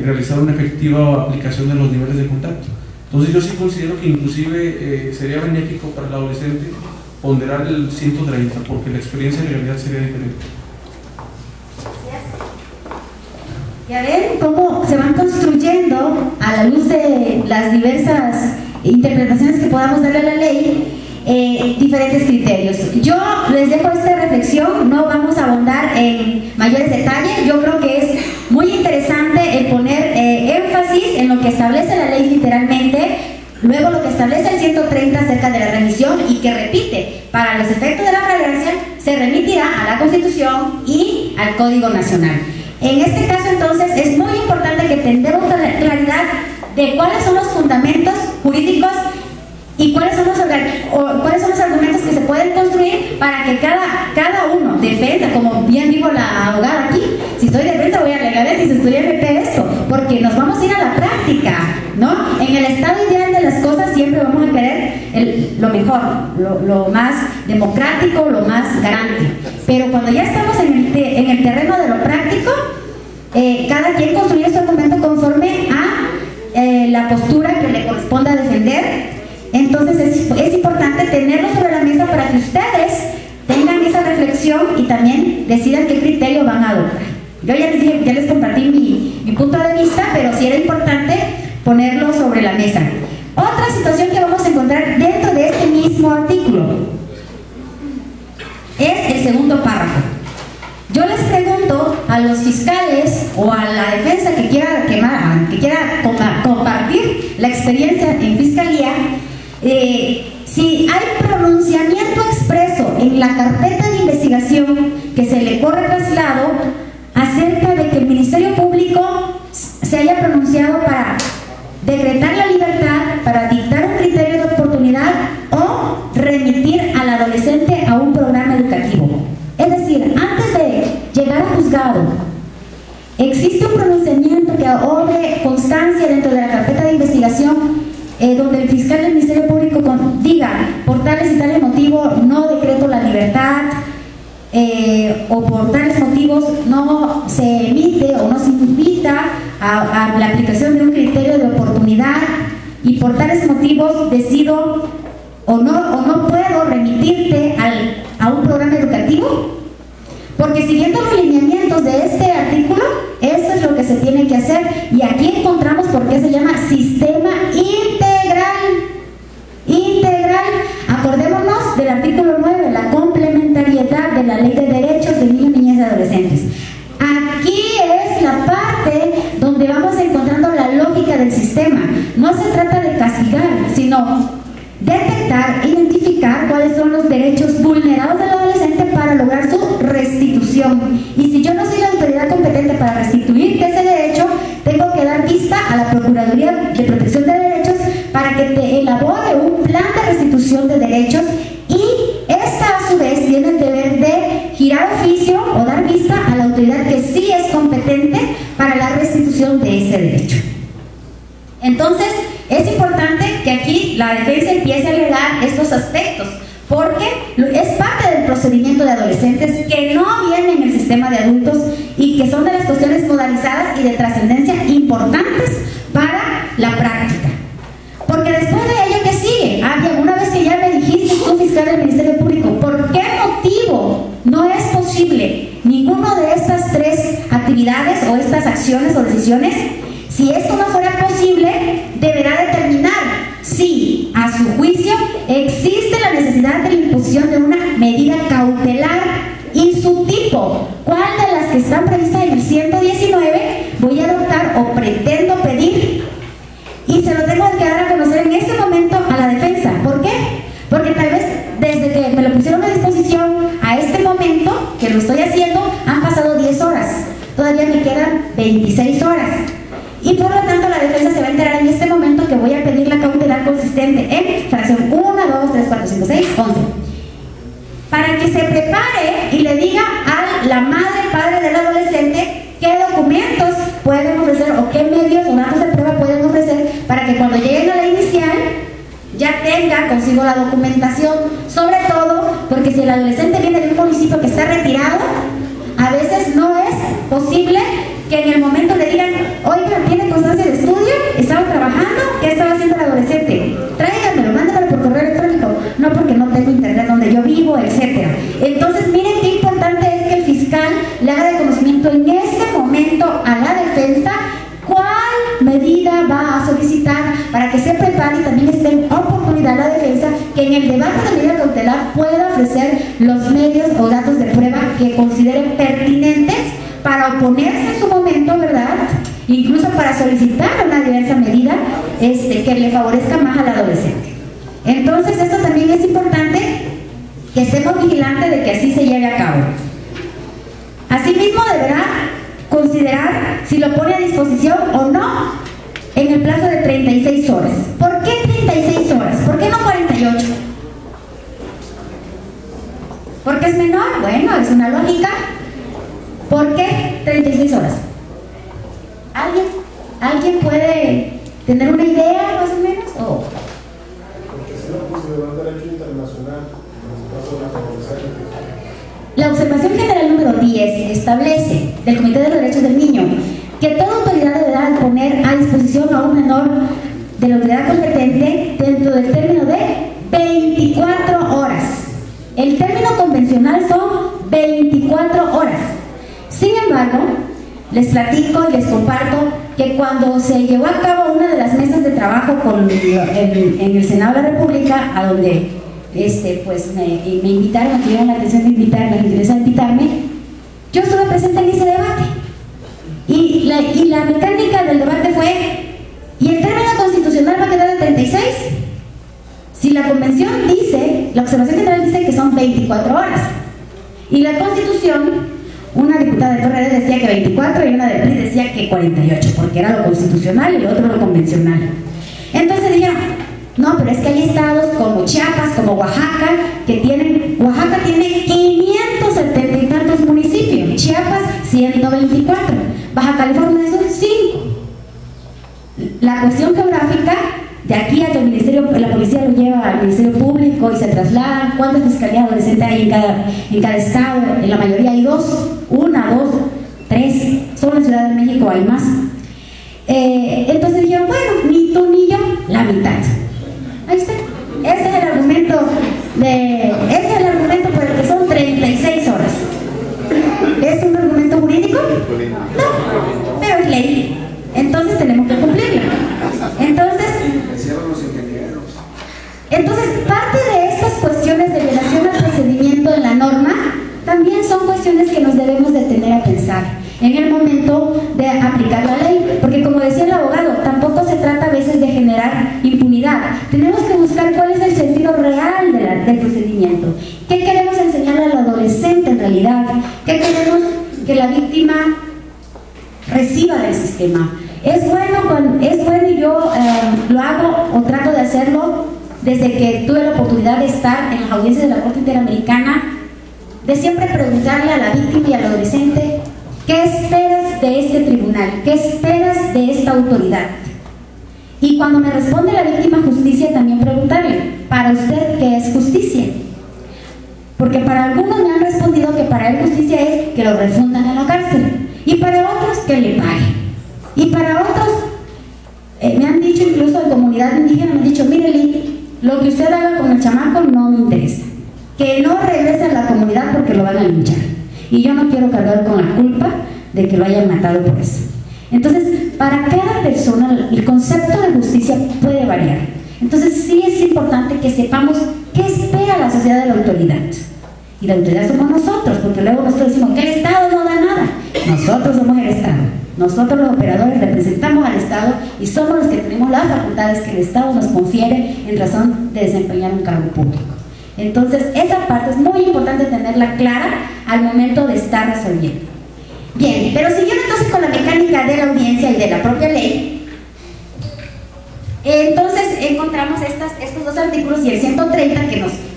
realizar una efectiva aplicación de los niveles de contacto. Entonces yo sí considero que inclusive sería benéfico para el adolescente ponderar el 130, porque la experiencia de realidad sería diferente. Ya ven cómo se van construyendo, a la luz de las diversas interpretaciones que podamos darle a la ley, diferentes criterios. Yo les dejo esta reflexión, no vamos a ahondar en mayores detalles. Yo creo que es muy interesante el poner énfasis en lo que establece la ley literalmente, luego lo que establece el 130 acerca de la remisión, y que repite, para los efectos de la flagrancia se remitirá a la Constitución y al Código Nacional. En este caso entonces es muy importante que tengamos claridad de cuáles son los fundamentos jurídicos ¿Y cuáles son los argumentos que se pueden construir para que cada uno, defensa, como bien dijo la abogada aquí, si soy defensa voy a alegar esto y si estoy MP esto, porque nos vamos a ir a la práctica, ¿no? En el estado ideal de las cosas siempre vamos a querer lo mejor, lo más democrático, lo más garante. Pero cuando ya estamos en el terreno de lo práctico, cada quien construye su argumento conforme a la postura que le corresponda defender. Entonces es importante tenerlo sobre la mesa para que ustedes tengan esa reflexión y también decidan qué criterio van a adoptar. Yo ya les compartí mi punto de vista, pero sí era importante ponerlo sobre la mesa. Otra situación que vamos a encontrar dentro de este mismo artículo es el segundo párrafo. Yo les pregunto a los fiscales o a la defensa que quiera compartir la experiencia en fiscalía, si hay pronunciamiento expreso en la carpeta de investigación que se le corre traslado acerca de que el Ministerio Público se haya pronunciado para decretar la libertad, para dictar un criterio de oportunidad o remitir al adolescente a un programa educativo. Es decir, antes de llegar a juzgado, existe un pronunciamiento que obre constancia dentro de la carpeta de investigación donde el fiscal del Ministerio Público diga por tales y tales motivos no decreto la libertad o por tales motivos no se emite o no se invita a la aplicación de un criterio de oportunidad y por tales motivos decido o no puedo remitirte a un programa educativo. Porque siguiendo los lineamientos de este artículo, eso es lo que se tiene que hacer, y aquí encontramos por qué se llama sistema integral. Acordémonos del artículo 9, la complementariedad de la Ley de Derechos de Niños, Niñas y Adolescentes. Aquí es la parte donde vamos encontrando la lógica del sistema. No se trata de castigar, sino detectar, identificar cuáles son los derechos vulnerados del adolescente para lograr su restitución. Y si yo no soy la autoridad competente para restituirte ese derecho, tengo que dar vista a la Procuraduría de Protección de Derechos para que te elabore un plan de restitución de derechos, y esta a su vez tiene el deber de girar oficio o dar vista a la autoridad que sí es competente para la restitución de ese derecho. Entonces, es importante que aquí la defensa empiece a alegar estos aspectos, porque es parte del procedimiento de adolescentes que no vienen en el sistema de adultos y que son de las cuestiones modalizadas y de trascendencia importantes para la práctica. Porque después de ello, ¿qué sigue? Una vez que ya me dijiste tú, fiscal del Ministerio Público, ¿por qué motivo no es posible ninguno de estas tres actividades o estas acciones o decisiones? Si esto no fuera posible, deberá determinar si, a su juicio, existe la necesidad de la imposición de una medida cautelar y su tipo. ¿Cuál de las que están previstas en el 119 voy a adoptar o pretendo pedir? Y se lo tengo que dar a conocer en este momento a la defensa. ¿Por qué? Porque tal vez desde que me lo pusieron a disposición a este momento que lo estoy haciendo, han pasado 10 horas. Todavía me quedan 26 horas. Y por lo tanto la defensa se va a enterar en este momento que voy a pedir la cautelar consistente en fracción 1, 2, 3, 4, 5, 6, 11. Para que se prepare y le diga a la madre, padre del adolescente qué documentos pueden ofrecer o qué medios o datos de prueba pueden ofrecer para que cuando lleguen a la inicial ya tenga consigo la documentación. Sobre todo porque si el adolescente viene de un municipio que está retirado, a veces no es posible que en el momento le digan, oiga, ¿tiene constancia de estudio? ¿Estaba trabajando? ¿Qué estaba haciendo el adolescente? Tráigamelo, mándamelo por correo electrónico. No, porque no tengo internet donde yo vivo, etc. Entonces, miren qué importante es que el fiscal le haga de conocimiento en ese momento a la defensa cuál medida va a solicitar para que se prepare y también esté en oportunidad la defensa que en el debate de medida cautelar pueda ofrecer los medios o datos de prueba que consideren pertinentes para oponerse en su momento, ¿verdad? Incluso para solicitar una diversa medida que le favorezca más al adolescente. Entonces, esto también es importante que estemos vigilantes de que así se lleve a cabo. Asimismo, deberá considerar si lo pone a disposición o no en el plazo de 36 horas. ¿Por qué 36 horas? ¿Por qué no 48? porque es menor. Bueno, es una lógica. ¿Por qué 36 horas? ¿Alguien puede tener una idea más o menos? ¿O? Porque si no considera un derecho internacional, en este caso la favorecer. La observación general número 10 establece del Comité de los Derechos del Niño que toda autoridad deberá poner a disposición a un menor de la autoridad competente dentro del término de 24 horas. El término convencional son 24 horas. Sin embargo, les platico y les comparto que cuando se llevó a cabo una de las mesas de trabajo en el Senado de la República, a donde pues me invitaron, me tuvieron la atención de invitarme, la gentileza de invitarme, yo estuve presente en ese debate. Y la mecánica del debate fue, ¿y el término constitucional va a quedar de 36? Si la convención dice, la observación general dice que son 24 horas, y la Constitución, una diputada de PRD decía que 24 y una del PRI decía que 48, porque era lo constitucional y lo otro lo convencional. Entonces dijeron, no, pero es que hay estados como Chiapas, como Oaxaca, Oaxaca tiene 570 y tantos municipios, Chiapas 124, Baja California son 5. La cuestión geográfica, de aquí a que el ministerio, la policía lo lleva al Ministerio Público y se traslada, ¿cuántas fiscalías adolescentes hay en cada estado? En la mayoría hay 2, 1, 2, 3, solo en Ciudad de México hay más. Entonces dijeron, bueno, ni tú ni yo, la mitad. Ahí está. Ese es el argumento por el que son 36 horas. ¿Es un argumento jurídico? No, pero es ley. Entonces tenemos que cumplirla. Entonces, parte de estas cuestiones de violación al procedimiento de la norma también son cuestiones que nos debemos detener a pensar en el momento de aplicar la ley, porque como decía el abogado, tampoco se trata a veces de generar impunidad. Tenemos que buscar cuál es el sentido real del procedimiento. ¿Qué queremos enseñarle al adolescente en realidad? ¿Qué queremos que la víctima reciba del sistema? Es bueno y yo lo hago o trato de hacerlo desde que tuve la oportunidad de estar en las audiencias de la Corte Interamericana, de siempre preguntarle a la víctima y al adolescente, ¿qué esperas de este tribunal? ¿Qué esperas de esta autoridad? Y cuando me responde la víctima justicia, también preguntarle, ¿para usted qué es justicia? Porque para algunos me han respondido que para él justicia es que lo refundan en la cárcel, y para otros que le paguen, y para otros me han dicho, incluso de comunidad indígena, me han dicho, mire Lili, lo que usted haga con el chamaco no me interesa, que no regrese a la comunidad porque lo van a linchar, y yo no quiero cargar con la culpa de que lo hayan matado por eso. Entonces, para cada persona el concepto de justicia puede variar. Entonces sí es importante que sepamos qué espera la sociedad de la autoridad, y la autoridad somos nosotros, porque luego nosotros decimos que el Estado no da nada. Nosotros somos el Estado, nosotros los operadores representamos al Estado y somos los que tenemos las facultades que el Estado nos confiere en razón de desempeñar un cargo público. Entonces esa parte es muy importante tenerla clara al momento de estar resolviendo. Bien, pero siguiendo entonces con la mecánica de la audiencia y de la propia ley, entonces encontramos estos dos artículos, y el 130,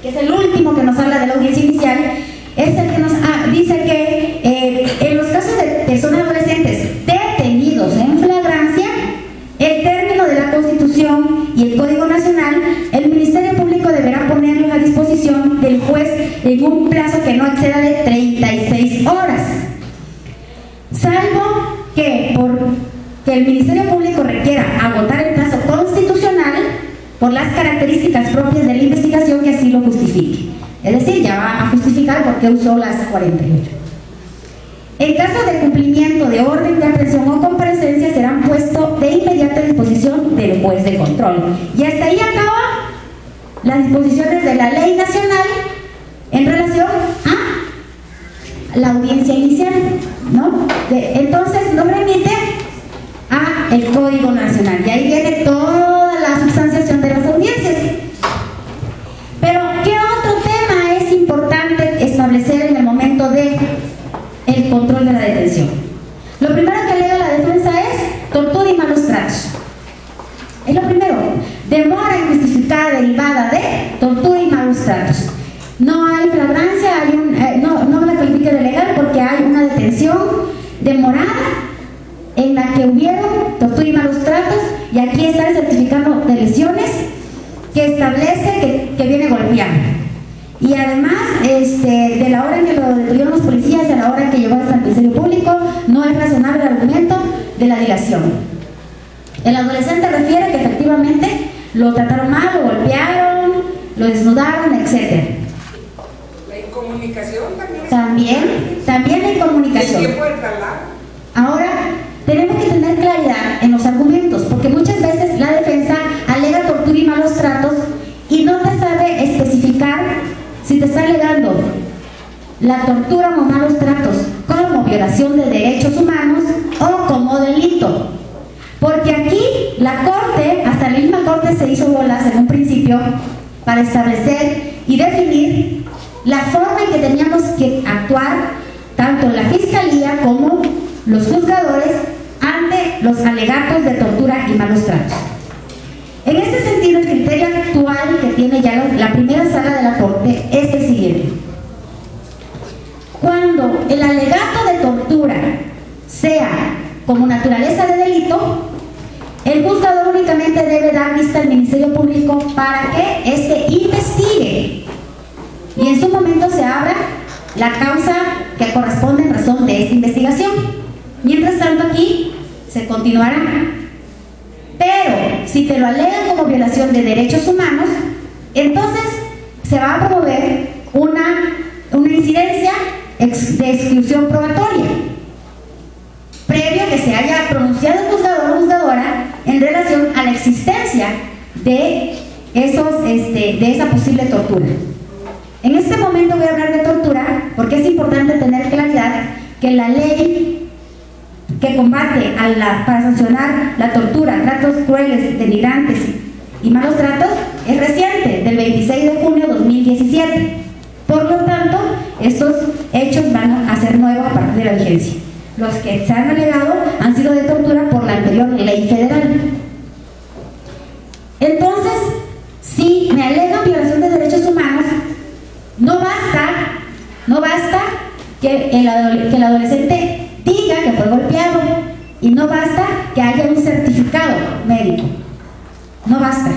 que es el último que nos habla de la audiencia inicial, es el que nos dice que en los casos de personas adolescentes detenidos en flagrancia, el término de la Constitución y el Código Nacional, el Ministerio Público deberá ponerlos a disposición del juez en un plazo que no exceda de 36 horas, salvo que el Ministerio Público requiera agotar el plazo constitucional por las características propias de la investigación que así lo justifique. Es decir, ya va a justificar por qué usó las 48. En caso de cumplimiento de orden de aprehensión o comparecencia, serán puestos de inmediata disposición del juez de control. Y hasta ahí acaba las disposiciones de la ley nacional en relación a la audiencia inicial, ¿no? Entonces nos remite a el Código Nacional, y ahí viene toda la substanciación de las audiencias. Pero ¿qué otro tema es importante establecer en el momento de el control de la detención? Lo primero que alega la defensa es tortura y malos tratos. Es lo primero. Demora injustificada derivada de tortura y malos tratos. No hay flagrancia Francia hay no la califique de legal porque hay una detención demorada en la que hubieron tortura y malos tratos, y aquí está el certificado de lesiones que establece que viene golpeando. Y además, de la hora en que lo detuvieron los policías a la hora en que llegó hasta el Ministerio Público, no es razonable el argumento de la dilación. El adolescente refiere que efectivamente lo trataron mal, lo golpearon, lo desnudaron, etc. La incomunicación también. También la incomunicación. El tiempo del traslado. Ahora, tenemos que tener claridad en los argumentos, porque muchas veces la defensa alega tortura y malos tratos y no te sabe especificar si te está alegando la tortura o malos tratos como violación de derechos humanos o como delito. Porque aquí la Corte, hasta la misma Corte se hizo bolas en un principio para establecer y definir la forma en que teníamos que actuar tanto la Fiscalía como los juzgadores ante los alegatos de tortura y malos tratos. En este sentido, el criterio actual que tiene ya la primera sala de la Corte es el siguiente: cuando el alegato de tortura sea como naturaleza de delito, el juzgador únicamente debe dar vista al Ministerio Público para que éste investigue y en su momento se abra la causa que corresponde en razón de esta investigación. Mientras tanto, aquí se continuará. Pero si te lo alegan como violación de derechos humanos, entonces se va a promover una incidencia de exclusión probatoria, previo a que se haya pronunciado el juzgador o juzgadora en relación a la existencia de esa posible tortura. En este momento voy a hablar de tortura porque es importante tener claridad que la ley que combate para sancionar la tortura, tratos crueles, denigrantes y malos tratos es reciente, del 26 de junio de 2017. Por lo tanto, estos hechos van a ser nuevos a partir de la vigencia. Los que se han alegado han sido de tortura por la anterior ley federal. Entonces, si me alegan violación de derechos humanos, no basta que el adolescente diga que fue golpeado, y no basta que haya un certificado médico. No basta.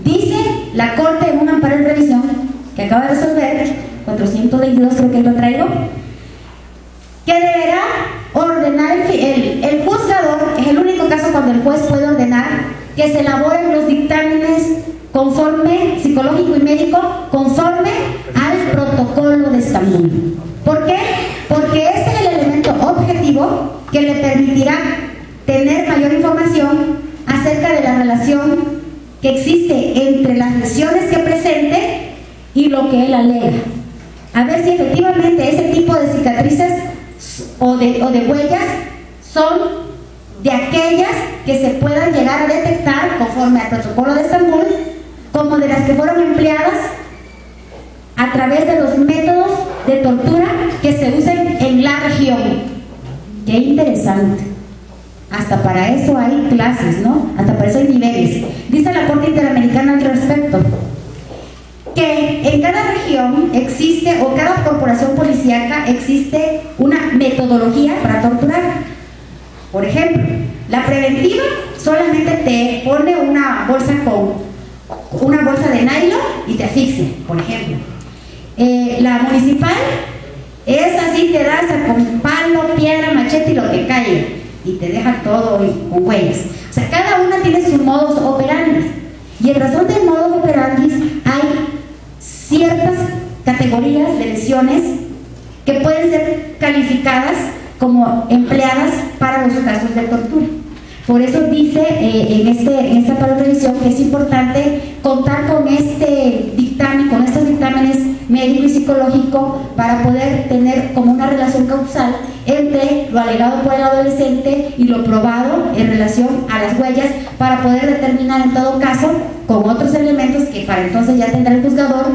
Dice la Corte en un amparo de revisión que acaba de resolver, 422 creo que lo traigo, que deberá ordenar el juzgador. Es el único caso cuando el juez puede ordenar que se elaboren los dictámenes conforme, psicológico y médico, conforme al protocolo de Estambul. ¿Por qué? Porque este es el elemento objetivo que le permitirá tener mayor información acerca de la relación que existe entre las lesiones que presente y lo que él alega. A ver si efectivamente ese tipo de cicatrices o de huellas son de aquellas que se puedan llegar a detectar conforme al protocolo de Estambul, como de las que fueron empleadas a través de los métodos de tortura que se usan en la región. Qué interesante. Hasta para eso hay clases, ¿no? Hasta para eso hay niveles. Dice la Corte Interamericana al respecto que en cada región existe, o cada corporación policíaca existe una metodología para torturar. Por ejemplo, la preventiva solamente te pone una bolsa de nylon y te asfixia, por ejemplo. La municipal es así, te da hasta con palo, piedra, machete y lo que caiga, y te deja todo con huellas. O sea, cada una tiene sus modos operandi, y en razón del modo operandi hay ciertas categorías de lesiones que pueden ser calificadas como empleadas para los casos de tortura. Por eso dice en esta parte de revisión que es importante contar con este dictamen, con estos dictámenes médico y psicológico, para poder tener como una relación causal entre lo alegado por el adolescente y lo probado en relación a las huellas, para poder determinar en todo caso, con otros elementos que para entonces ya tendrá el juzgador,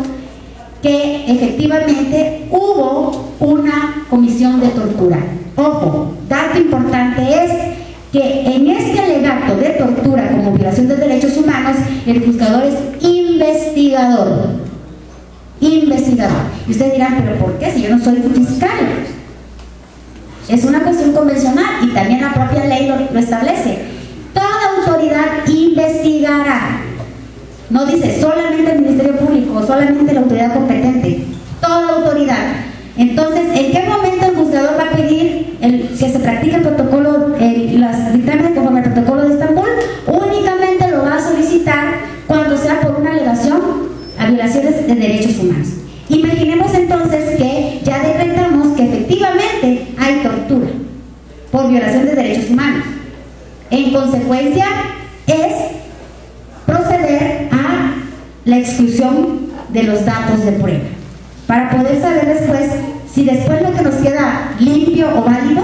que efectivamente hubo una comisión de tortura. Ojo, dato importante es que en este alegato de tortura como violación de derechos humanos, el juzgador es investigador. investigador. Y ustedes dirán, ¿pero por qué? Si yo no soy fiscal. Es una cuestión convencional y también la propia ley lo establece. Toda autoridad investigará. No dice solamente el Ministerio Público, solamente la autoridad competente. Toda autoridad. Entonces, ¿en qué momento el juzgador va a pedir que se practique el protocolo, las dictámenes conforme al protocolo de Estambul? Únicamente lo va a solicitar cuando sea por una alegación a violaciones de derechos humanos. Imaginemos entonces que ya decretamos que efectivamente hay tortura por violación de derechos humanos. En consecuencia, es proceder a la exclusión de los datos de prueba, para poder saber después si después lo que nos queda limpio o válido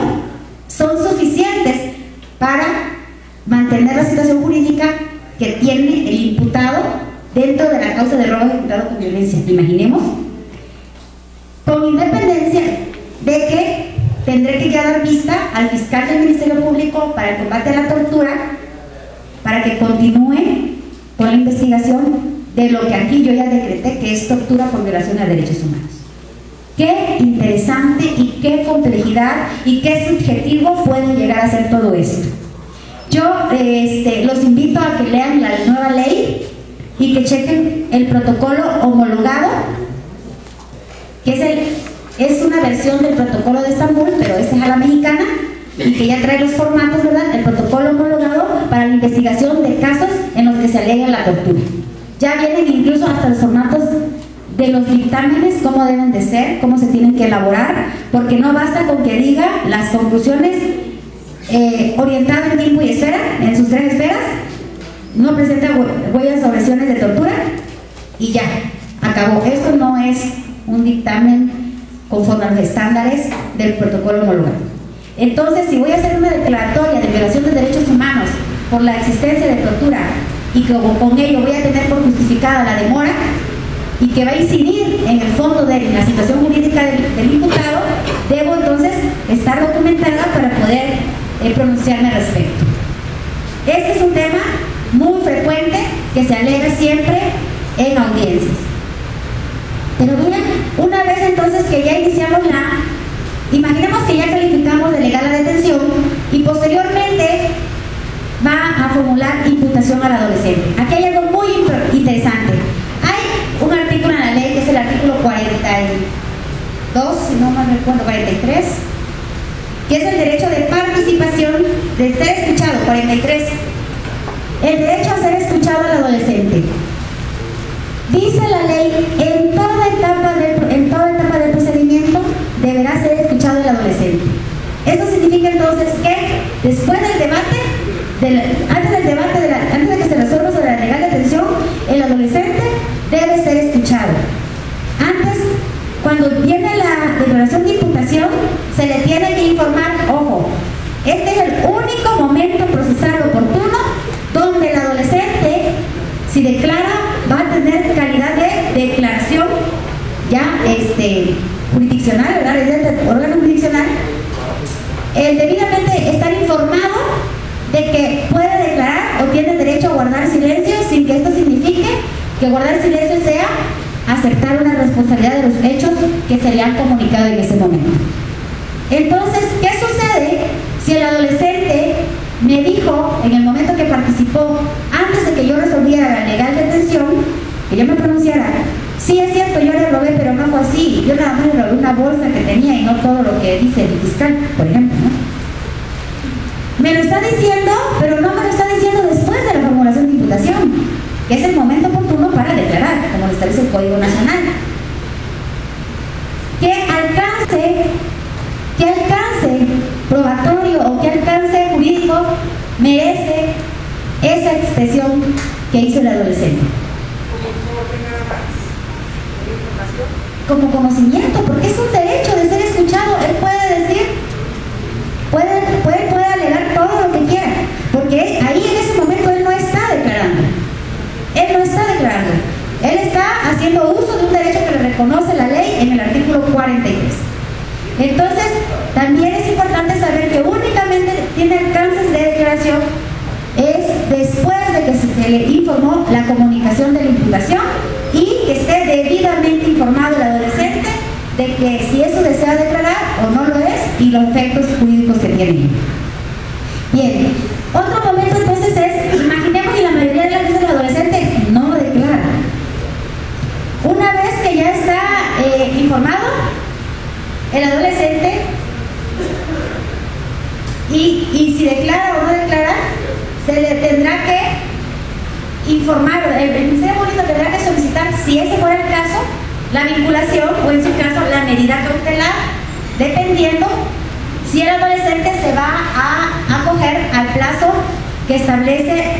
son suficientes para mantener la situación jurídica que tiene el imputado dentro de la causa de robo ejecutado con violencia. Imaginemos, con independencia de que tendré que ya dar vista al fiscal del Ministerio Público para el combate a la tortura, para que continúe con la investigación de lo que aquí yo ya decreté, que es tortura por violación a derechos humanos. Qué interesante y qué complejidad y qué subjetivo puede llegar a ser todo esto. Yo los invito a que lean la nueva ley y que chequen el protocolo homologado, que es una versión del protocolo de Estambul, pero esta es a la mexicana, y que ya trae los formatos, ¿verdad? El protocolo homologado para la investigación de casos en los que se alega la tortura. Ya vienen incluso hasta los formatos de los dictámenes, cómo deben de ser, cómo se tienen que elaborar, porque no basta con que diga las conclusiones orientadas en tiempo y esfera, en sus 3 esferas, no presenta huellas o lesiones de tortura, y ya, acabó. Esto no es un dictamen conforme a los estándares del protocolo homologado. Entonces, si voy a hacer una declaratoria de violación de derechos humanos por la existencia de tortura y que con ello voy a tener por justificada la demora y que va a incidir en el fondo de la situación jurídica del imputado, debo entonces estar documentada para poder pronunciarme al respecto. Este es un tema muy frecuente que se alega siempre en audiencias. Pero miren, una vez entonces que ya iniciamos imaginemos que ya calificamos de legal la detención y posteriormente va a formular imputación al adolescente. Aquí hay algo muy interesante. Hay un artículo en la ley que es el artículo 42, si no mal recuerdo, 43, que es el derecho de participación, de ser escuchado, 43. El derecho a ser escuchado al adolescente. Dice la ley, en toda etapa del procedimiento deberá ser escuchado el adolescente. Esto significa entonces que después del debate, antes de que se resuelva sobre la legal detención, el adolescente debe ser escuchado. Antes, cuando viene la declaración de imputación, se le tiene que informar, ojo, este es el único momento procesal oportuno donde el adolescente, si declara, va a tener calidad de declaración ya jurisdiccional, ¿verdad? De órgano jurisdiccional, el debidamente estar informado de que puede declarar o tiene derecho a guardar silencio sin que esto signifique que guardar silencio sea aceptar una responsabilidad de los hechos que se le han comunicado en ese momento. Entonces, ¿qué sucede si el adolescente me dijo en el momento que participó, antes de que yo resolviera la legal detención, que yo me pronunciara, sí es cierto, yo le robé, pero no fue así, yo nada más le robé una bolsa que tenía y no todo lo que dice el fiscal, por ejemplo, ¿no? Me lo está diciendo, pero no me lo está diciendo después de la formulación de imputación, que es el momento oportuno para declarar, como lo establece el Código Nacional. ¿Qué alcance probatorio o qué alcance jurídico merece esa expresión que hizo el adolescente? Como conocimiento, porque es un derecho de ser escuchado. Él puede decir, puede alegar todo lo que quiera, porque ahí en ese momento él no está declarando. Él está haciendo uso de un derecho que le reconoce la ley en el artículo 43. Entonces, también es importante saber que únicamente tiene alcances de declaración es después de que se le informó la comunicación de la imputación y que esté debidamente informado el adolescente de que si eso desea declarar o no lo es y los efectos jurídicos que tiene. Bien, otro momento entonces es, imaginemos que la mayoría de las veces los adolescentes no declaran. Una vez que ya está informado el adolescente y si declara o no declara, se le tendrá que informar, el Ministerio Público tendrá que solicitar, si ese fuera el caso, la vinculación o en su caso la medida cautelar, dependiendo si el adolescente se va a acoger al plazo que establece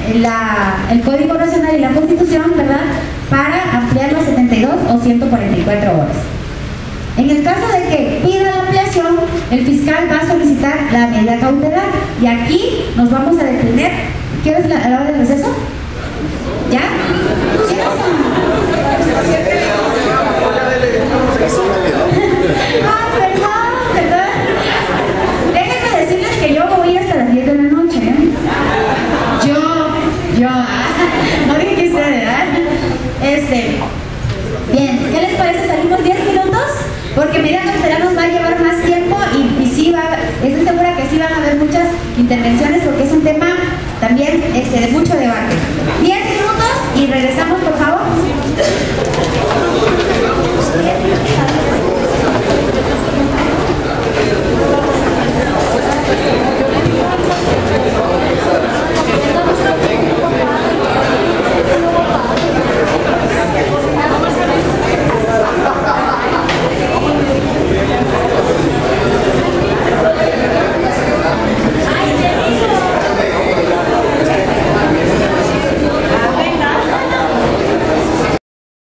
el Código Nacional y la Constitución, ¿verdad?, para ampliarlo a 72 o 144 horas. En el caso de que pida la ampliación, el fiscal va a solicitar la medida cautelar y aquí nos vamos a detener. ¿Quieres la hora del receso? ¿Ya? Perdón. Déjenme decirles que yo voy hasta las 10 de la noche. Yo. No dije que ustedes, ¿verdad? Bien, ¿qué les parece? ¿Salimos 10 minutos? Porque medida cautelar nos va a llevar más tiempo y sí estoy segura que sí van a haber muchas intervenciones porque es un tema también de mucho debate. 10 minutos y regresamos, por favor.